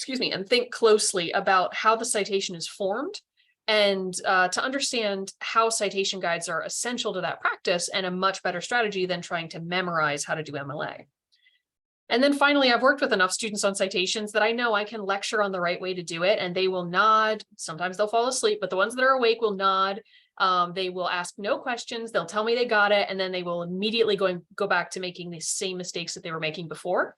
and think closely about how the citation is formed, and to understand how citation guides are essential to that practice and a much better strategy than trying to memorize how to do MLA. And then finally, I've worked with enough students on citations that I know I can lecture on the right way to do it, and they will nod. Sometimes they'll fall asleep, but the ones that are awake will nod. They will ask no questions. They'll tell me they got it, and then they will immediately go back to making the same mistakes that they were making before.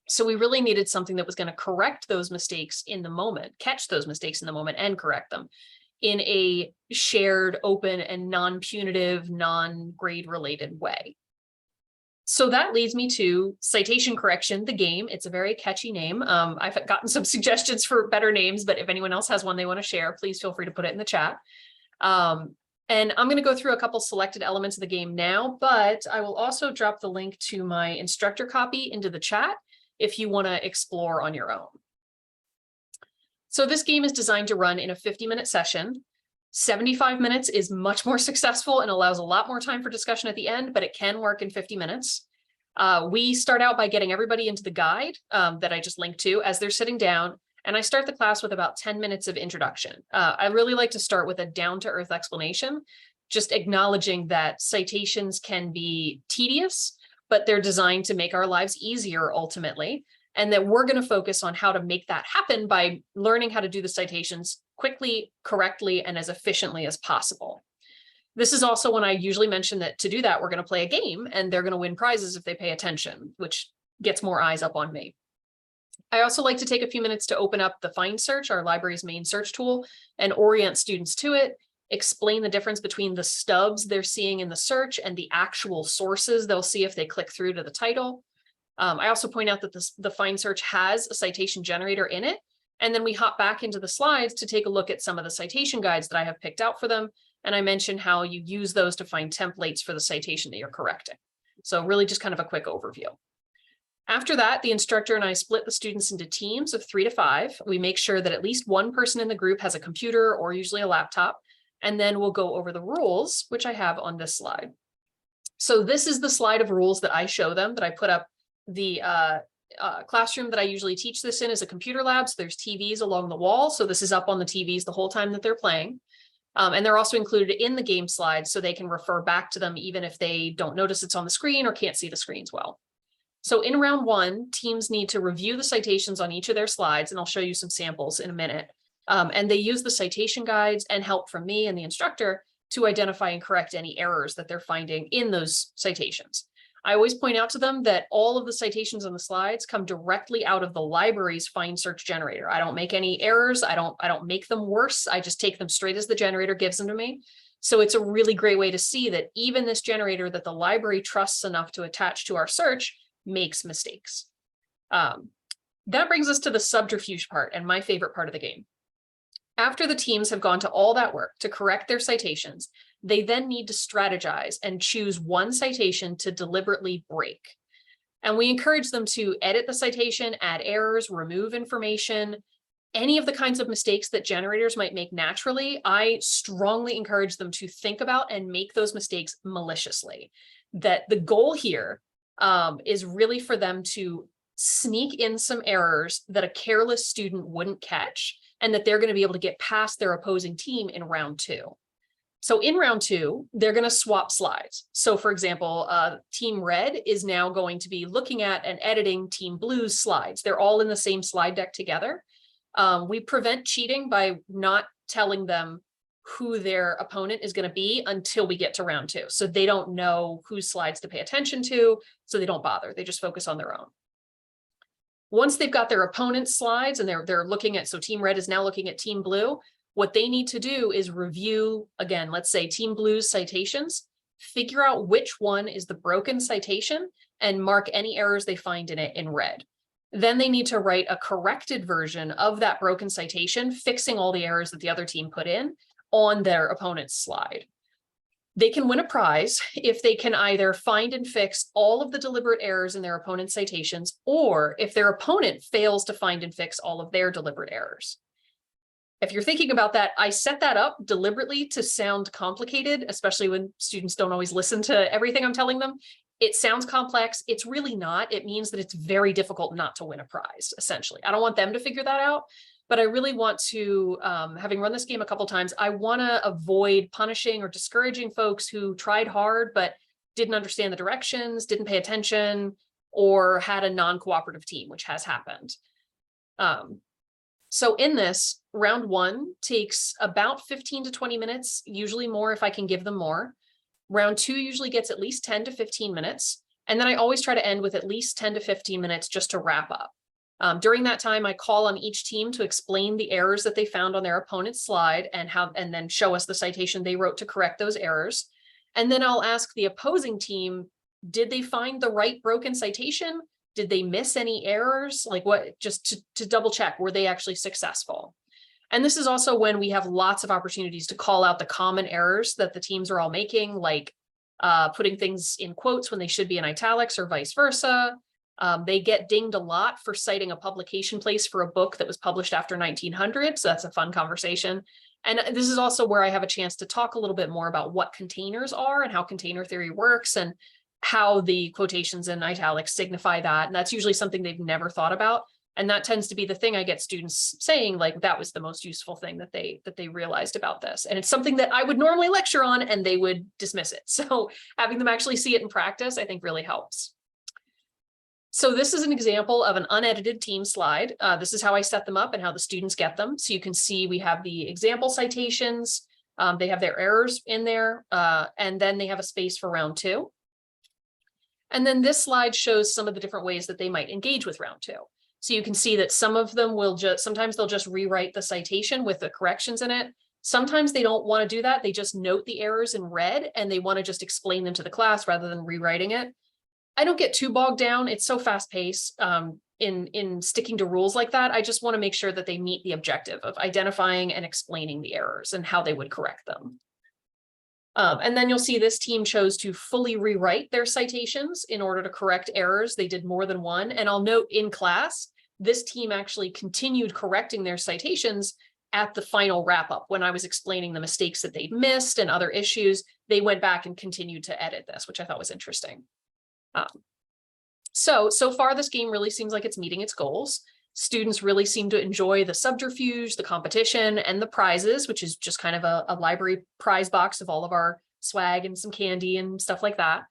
So we really needed something that was going to correct those mistakes in the moment, catch those mistakes in the moment and correct them in a shared, open, and non-punitive, non-grade related way. So that leads me to Citation Correction, the game. It's a very catchy name. I've gotten some suggestions for better names, but if anyone else has one they want to share, please feel free to put it in the chat. And I'm going to go through a couple selected elements of the game now, but I will also drop the link to my instructor copy into the chat if you want to explore on your own. So this game is designed to run in a 50-minute session. 75 minutes is much more successful and allows a lot more time for discussion at the end, but it can work in 50 minutes. We start out by getting everybody into the guide that I just linked to as they're sitting down, and I start the class with about 10 minutes of introduction. I really like to start with a down-to-earth explanation, just acknowledging that citations can be tedious, but they're designed to make our lives easier ultimately, and that we're going to focus on how to make that happen by learning how to do the citations quickly, correctly, and as efficiently as possible. This is also when I usually mention that to do that, we're going to play a game and they're going to win prizes if they pay attention, which gets more eyes up on me. I also like to take a few minutes to open up the Find Search, our library's main search tool, and orient students to it, explain the difference between the stubs they're seeing in the search and the actual sources they'll see if they click through to the title. I also point out that the Find Search has a citation generator in it, and then we hop back into the slides to take a look at some of the citation guides that I have picked out for them, and I mention how you use those to find templates for the citation that you're correcting. So really just kind of a quick overview. After that, the instructor and I split the students into teams of 3 to 5. We make sure that at least one person in the group has a computer or usually a laptop, and then we'll go over the rules, which I have on this slide. So this is the slide of rules that I show them, that I put up. The classroom that I usually teach this in is a computer lab, so there's TVs along the wall. So this is up on the TVs the whole time that they're playing. And they're also included in the game slides so they can refer back to them even if they don't notice it's on the screen or can't see the screens well. So in round 1, teams need to review the citations on each of their slides, and I'll show you some samples in a minute. And they use the citation guides and help from me and the instructor to identify and correct any errors that they're finding in those citations. I always point out to them that all of the citations on the slides come directly out of the library's Find Search generator. I don't make any errors. I don't make them worse. I just take them straight as the generator gives them to me. So it's a really great way to see that even this generator that the library trusts enough to attach to our search makes mistakes. That brings us to the subterfuge part and my favorite part of the game. After the teams have gone to all that work to correct their citations, they then need to strategize and choose one citation to deliberately break. And we encourage them to edit the citation, add errors, remove information, any of the kinds of mistakes that generators might make naturally. I strongly encourage them to think about and make those mistakes maliciously. That the goal here is really for them to sneak in some errors that a careless student wouldn't catch, and that they're going to be able to get past their opposing team in round 2. So in round 2, they're going to swap slides. So for example, Team Red is now going to be looking at and editing Team Blue's slides. They're all in the same slide deck together. We prevent cheating by not telling them who their opponent is going to be until we get to round 2. So they don't know whose slides to pay attention to, so they don't bother. They just focus on their own. Once they've got their opponent's slides and they're looking at, so Team Red is now looking at Team Blue, what they need to do is review, again, let's say Team Blue's citations, figure out which one is the broken citation, and mark any errors they find in it in red. Then they need to write a corrected version of that broken citation, fixing all the errors that the other team put in on their opponent's slide. They can win a prize if they can either find and fix all of the deliberate errors in their opponent's citations, or if their opponent fails to find and fix all of their deliberate errors. If you're thinking about that, I set that up deliberately to sound complicated, especially when students don't always listen to everything I'm telling them. It sounds complex. It's really not. It means that it's very difficult not to win a prize, essentially. I don't want them to figure that out, but I really want to, having run this game a couple times, I want to avoid punishing or discouraging folks who tried hard but didn't understand the directions, didn't pay attention, or had a non-cooperative team, which has happened. So in this, round 1 takes about 15 to 20 minutes, usually more if I can give them more. Round 2 usually gets at least 10 to 15 minutes. And then I always try to end with at least 10 to 15 minutes just to wrap up. During that time, I call on each team to explain the errors that they found on their opponent's slide and then show us the citation they wrote to correct those errors. And then I'll ask the opposing team, did they find the right broken citation? Did they miss any errors? Like what, just to double check, were they actually successful? And this is also when we have lots of opportunities to call out the common errors that the teams are all making, like putting things in quotes when they should be in italics or vice versa. They get dinged a lot for citing a publication place for a book that was published after 1900. So that's a fun conversation. And this is also where I have a chance to talk a little bit more about what containers are and how container theory works and how the quotations in italics signify that. And that's usually something they've never thought about. And that tends to be the thing I get students saying, like, that was the most useful thing that they realized about this. And it's something that I would normally lecture on and they would dismiss it. So having them actually see it in practice, I think really helps. So this is an example of an unedited team slide. This is how I set them up and how the students get them. So you can see we have the example citations. They have their errors in there, and then they have a space for round 2. And then this slide shows some of the different ways that they might engage with round 2. So you can see that some of them will sometimes they'll just rewrite the citation with the corrections in it. Sometimes they don't want to do that. They just note the errors in red and they want to just explain them to the class rather than rewriting it. I don't get too bogged down. It's so fast paced in sticking to rules like that. I just want to make sure that they meet the objective of identifying and explaining the errors and how they would correct them. And then you'll see this team chose to fully rewrite their citations in order to correct errors. They did more than one. And I'll note in class, this team actually continued correcting their citations at the final wrap up. When I was explaining the mistakes that they'd missed and other issues, they went back and continued to edit this, which I thought was interesting. So far, this game really seems like it's meeting its goals. Students really seem to enjoy the subterfuge, the competition, and the prizes, which is just kind of a library prize box of all of our swag and some candy and stuff like that.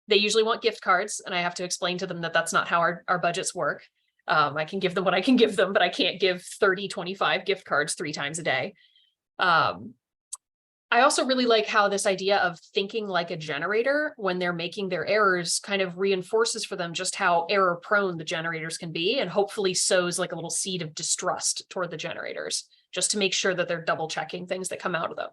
They usually want gift cards, and I have to explain to them that that's not how our budgets work. I can give them what I can give them, but I can't give 30, 25 gift cards 3 times a day. I also really like how this idea of thinking like a generator when they're making their errors kind of reinforces for them just how error prone the generators can be, and hopefully sows like a little seed of distrust toward the generators, just to make sure that they're double checking things that come out of them.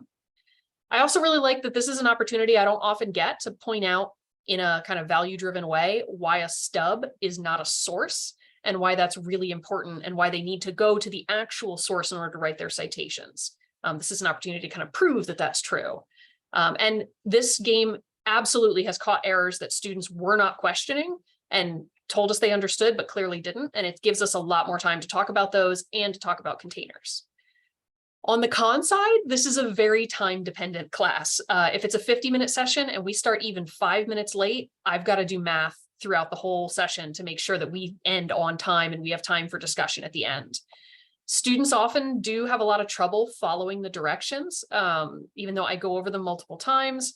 I also really like that this is an opportunity I don't often get to point out in a kind of value driven way why a stub is not a source and why that's really important and why they need to go to the actual source in order to write their citations. This is an opportunity to kind of prove that that's true. And this game absolutely has caught errors that students were not questioning and told us they understood, but clearly didn't. And it gives us a lot more time to talk about those and to talk about containers. On the con side, this is a very time dependent class. If it's a 50-minute session and we start even 5 minutes late, I've got to do math throughout the whole session to make sure that we end on time and we have time for discussion at the end. Students often do have a lot of trouble following the directions, even though I go over them multiple times.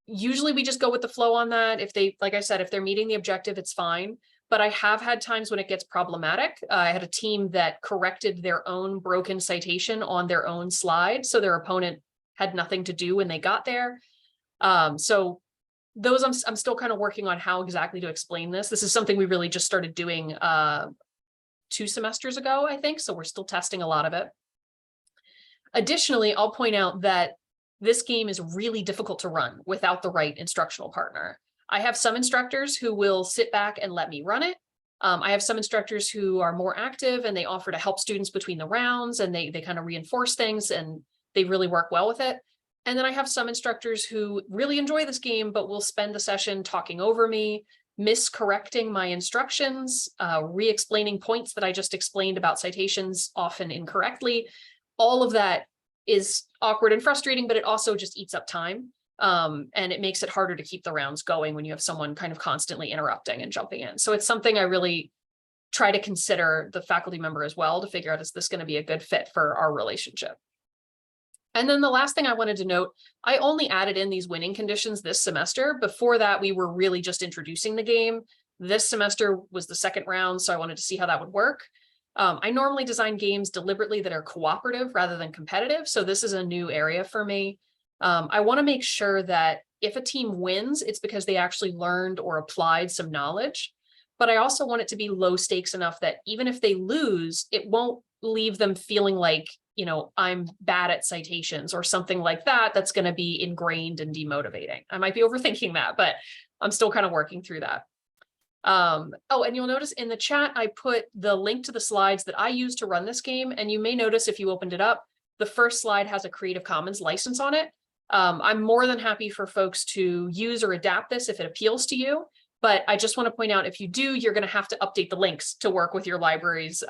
Usually we just go with the flow on that. If they, like I said, if they're meeting the objective, it's fine. But I have had times when it gets problematic. I had a team that corrected their own broken citation on their own slide, so their opponent had nothing to do when they got there. So those I'm still kind of working on how exactly to explain this. This is something we really just started doing 2 semesters ago, I think, so we're still testing a lot of it. Additionally, I'll point out that this game is really difficult to run without the right instructional partner. I have some instructors who will sit back and let me run it. I have some instructors who are more active and they offer to help students between the rounds, and they kind of reinforce things and they really work well with it. And then I have some instructors who really enjoy this game, but will spend the session talking over me, miscorrecting my instructions, re-explaining points that I just explained about citations, often incorrectly. All of that is awkward and frustrating, but it also just eats up time. And it makes it harder to keep the rounds going when you have someone kind of constantly interrupting and jumping in. So it's something I really try to consider the faculty member as well to figure out, is this going to be a good fit for our relationship? And then the last thing I wanted to note, I only added in these winning conditions this semester. Before that, we were really just introducing the game. This semester was the 2nd round, so I wanted to see how that would work. I normally design games deliberately that are cooperative rather than competitive, so this is a new area for me. I want to make sure that if a team wins, it's because they actually learned or applied some knowledge. But I also want it to be low stakes enough that even if they lose, it won't leave them feeling like, you know, I'm bad at citations or something like that. That's going to be ingrained and demotivating. I might be overthinking that, but I'm still kind of working through that. Oh, and you'll notice in the chat, I put the link to the slides that I use to run this game. And you may notice if you opened it up, the first slide has a Creative Commons license on it. I'm more than happy for folks to use or adapt this if it appeals to you. But I just want to point out, if you do, you're going to have to update the links to work with your libraries,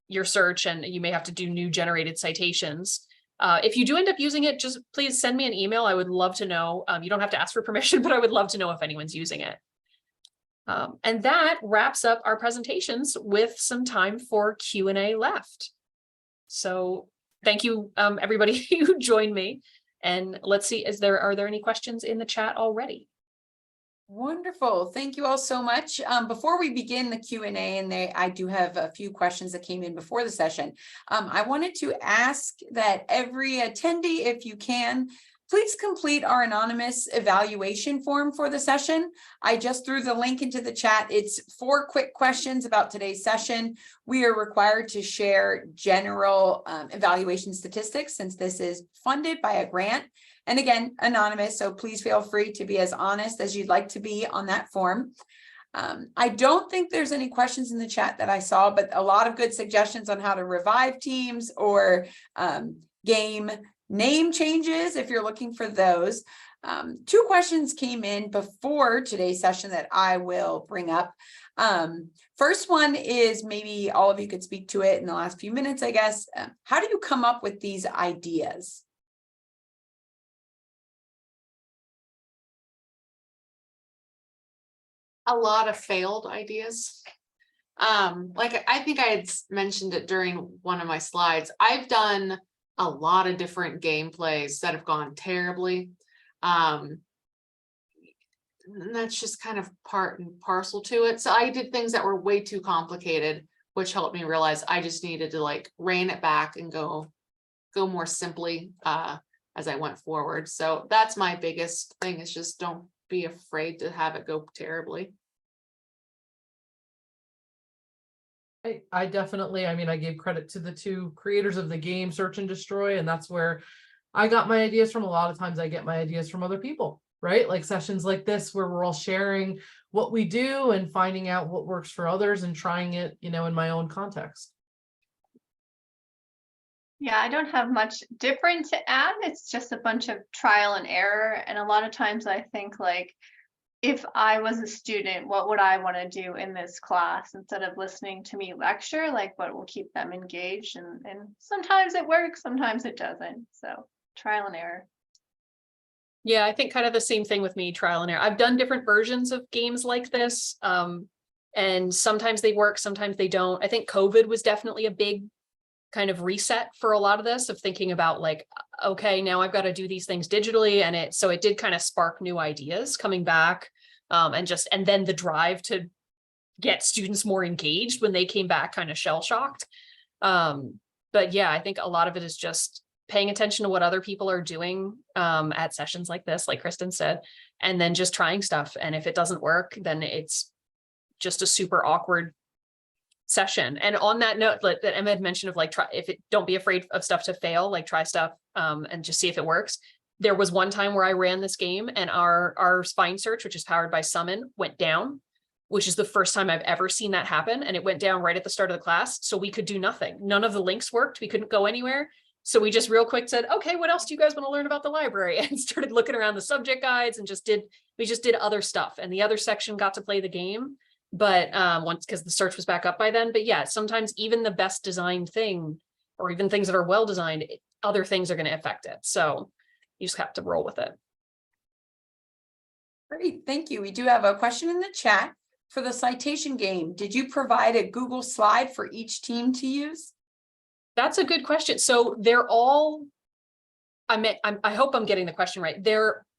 your search, and you may have to do new generated citations. If you do end up using it, just please send me an email. I would love to know. You don't have to ask for permission, but I would love to know if anyone's using it. And that wraps up our presentations with some time for Q&A left. So thank you, everybody who joined me. And let's see, are there any questions in the chat already? Wonderful. Thank you all so much. Before we begin the Q&A, and I do have a few questions that came in before the session. I wanted to ask that every attendee, if you can, please complete our anonymous evaluation form for the session. I just threw the link into the chat. It's 4 quick questions about today's session. We are required to share general evaluation statistics since this is funded by a grant. And again, anonymous, so please feel free to be as honest as you'd like to be on that form. I don't think there's any questions in the chat that I saw, but a lot of good suggestions on how to revive teams or game name changes if you're looking for those. Two questions came in before today's session that I will bring up. First one is, maybe all of you could speak to it in the last few minutes, I guess. How do you come up with these ideas? A lot of failed ideas. Like I think I had mentioned it during one of my slides. I've done a lot of different gameplays that have gone terribly. And that's just kind of part and parcel to it. So I did things that were way too complicated, which helped me realize I just needed to like rein it back and go more simply as I went forward. So that's my biggest thing, is just don't be afraid to have it go terribly. I definitely, I mean, I gave credit to the two creators of the game, Search and Destroy, and that's where I got my ideas from. A lot of times I get my ideas from other people, right? Like sessions like this where we're all sharing what we do and finding out what works for others and trying it, you know, in my own context. Yeah, I don't have much different to add. It's just a bunch of trial and error. And a lot of times I think like, if I was a student, what would I want to do in this class instead of listening to me lecture? Like what will keep them engaged? And sometimes it works, sometimes it doesn't. So trial and error. Yeah, I think kind of the same thing with me, trial and error. I've done different versions of games like this. And sometimes they work, sometimes they don't. I think COVID was definitely a big kind of reset for a lot of this, of thinking about like, okay, now I've got to do these things digitally. And it did kind of spark new ideas coming back. And then the drive to get students more engaged when they came back kind of shell-shocked. But yeah, I think a lot of it is just paying attention to what other people are doing at sessions like this, like Kristen said, and then just trying stuff. And if it doesn't work, then it's just a super awkward session. And on that note that Emma had mentioned of like, don't be afraid of stuff to fail, like try stuff and just see if it works. There was one time where I ran this game and our spine search, which is powered by Summon, went down, which is the first time I've ever seen that happen. And it went down right at the start of the class. So we could do nothing. None of the links worked. We couldn't go anywhere. So we just real quick said, okay, what else do you guys want to learn about the library? And started looking around the subject guides and we just did other stuff. And the other section got to play the game. But once, because the search was back up by then. But yeah, sometimes even the best designed thing, or even things that are well designed, other things are going to affect it. So you just have to roll with it. Great, thank you. We do have a question in the chat for the citation game. Did you provide a Google slide for each team to use? That's a good question. So they're all, I hope I'm getting the question right.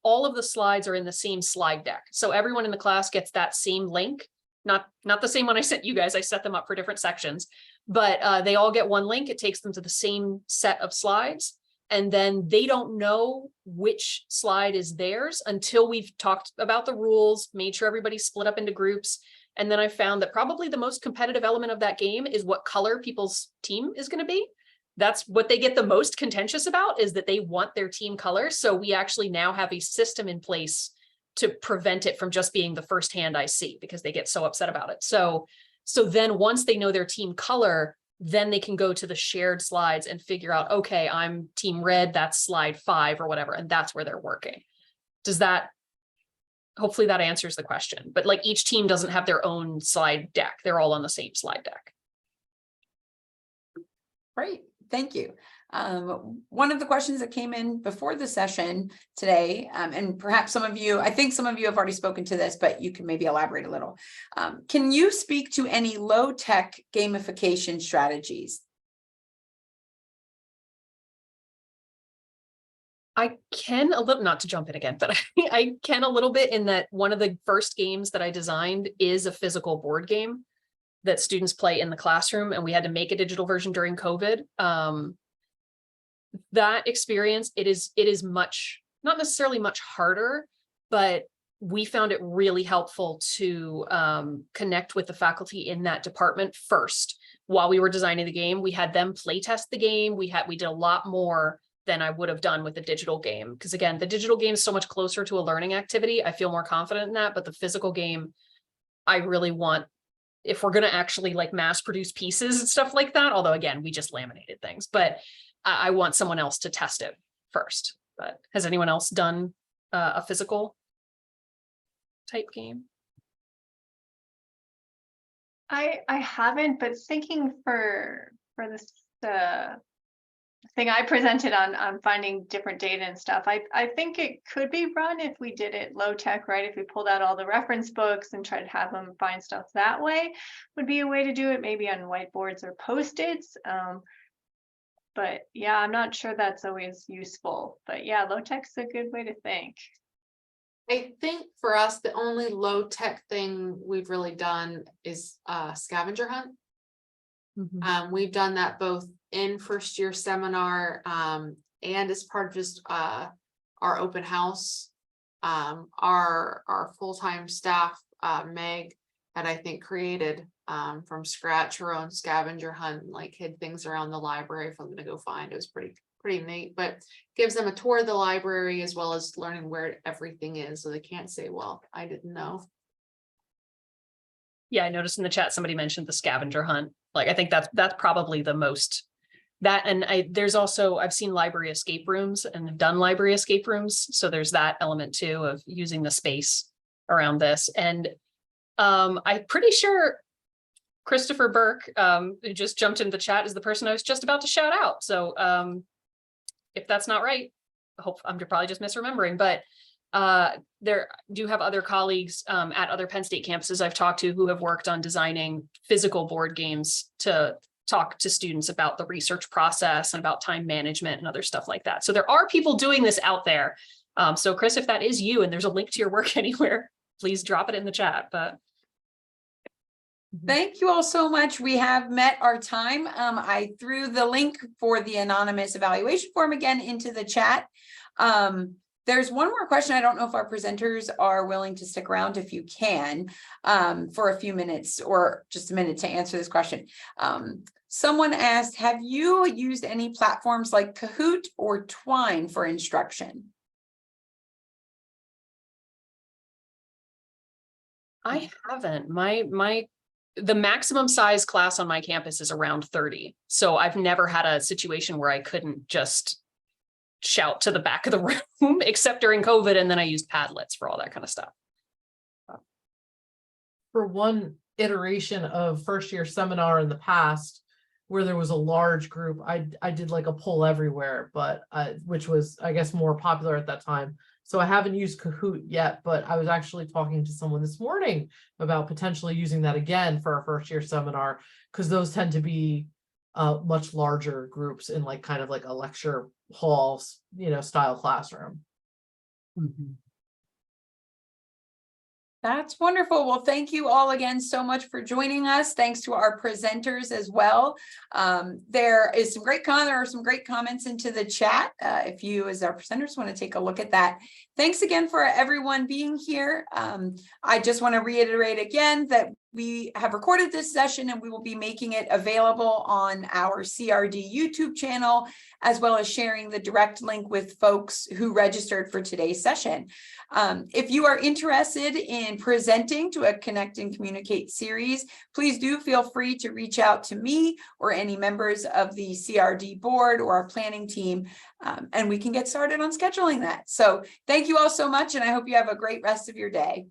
All of the slides are in the same slide deck. So everyone in the class gets that same link. Not the same one I sent you guys. I set them up for different sections, but they all get one link. It takes them to the same set of slides. And then they don't know which slide is theirs until we've talked about the rules, made sure everybody's split up into groups. And then I found that probably the most competitive element of that game is what color people's team is going to be. That's what they get the most contentious about, is that they want their team color. So we actually now have a system in place to prevent it from just being the first hand I see, because they get so upset about it. So then once they know their team color, then they can go to the shared slides and figure out, okay, I'm team red, that's slide 5 or whatever. And that's where they're working. Hopefully that answers the question, but like each team doesn't have their own slide deck. They're all on the same slide deck. Great, thank you. One of the questions that came in before the session today, and perhaps I think some of you have already spoken to this, but you can maybe elaborate a little. Can you speak to any low-tech gamification strategies? I can a little, not to jump in again, but I can a little bit, in that one of the first games that I designed is a physical board game that students play in the classroom, and we had to make a digital version during COVID. That experience, it is much, not necessarily much harder, but we found it really helpful to connect with the faculty in that department first. While we were designing the game, we had them play test the game. We did a lot more than I would have done with the digital game. Because again, the digital game is so much closer to a learning activity. I feel more confident in that, but the physical game, I really want, if we're going to actually like mass produce pieces and stuff like that, although again, we just laminated things, but I want someone else to test it first. But has anyone else done a physical type game? I haven't, but thinking for this thing I presented on finding different data and stuff, I think it could be run if we did it low tech, right? If we pulled out all the reference books and tried to have them find stuff that way, would be a way to do it, maybe on whiteboards or post-its. But yeah, I'm not sure that's always useful. But yeah, low tech's a good way to think. I think for us, the only low tech thing we've really done is scavenger hunt. We've done that both in first year seminar and as part of just our open house. Our full-time staff, Meg, had I think created from scratch her own scavenger hunt, like hid things around the library for them to go find. It was pretty neat, but gives them a tour of the library as well as learning where everything is, so they can't say, well, I didn't know. Yeah, I noticed in the chat somebody mentioned the scavenger hunt. Like, I think that's probably the most that, and there's also, I've seen library escape rooms and have done library escape rooms, so there's that element too of using the space around this. And I'm pretty sure Christopher Burke, who just jumped into the chat, is the person I was just about to shout out. So if that's not right, I'm probably just misremembering, but there do have other colleagues at other Penn State campuses I've talked to who have worked on designing physical board games to talk to students about the research process and about time management and other stuff like that. So there are people doing this out there. So Chris, if that is you and there's a link to your work anywhere, please drop it in the chat. But thank you all so much. We have met our time. I threw the link for the anonymous evaluation form again into the chat. There's one more question. I don't know if our presenters are willing to stick around, if you can, for a few minutes or just a minute to answer this question. Someone asked, have you used any platforms like Kahoot or Twine for instruction? I haven't. The maximum size class on my campus is around 30. So I've never had a situation where I couldn't just shout to the back of the room, except during COVID. And then I used Padlets for all that kind of stuff. For one iteration of first year seminar in the past, where there was a large group, I did like a poll everywhere, but which was, I guess, more popular at that time. So I haven't used Kahoot yet, but I was actually talking to someone this morning about potentially using that again for our first year seminar, because those tend to be much larger groups in like kind of like a lecture hall, style classroom. That's wonderful. Well, thank you all again so much for joining us. Thanks to our presenters as well. There are some great comments into the chat. If you, as our presenters, want to take a look at that. Thanks again for everyone being here. I just want to reiterate again that we have recorded this session and we will be making it available on our CRD YouTube channel, as well as sharing the direct link with folks who registered for today's session. If you are interested in presenting to a Connect and Communicate series, please do feel free to reach out to me or any members of the CRD board or our planning team, and we can get started on scheduling that. So thank you all so much, and I hope you have a great rest of your day.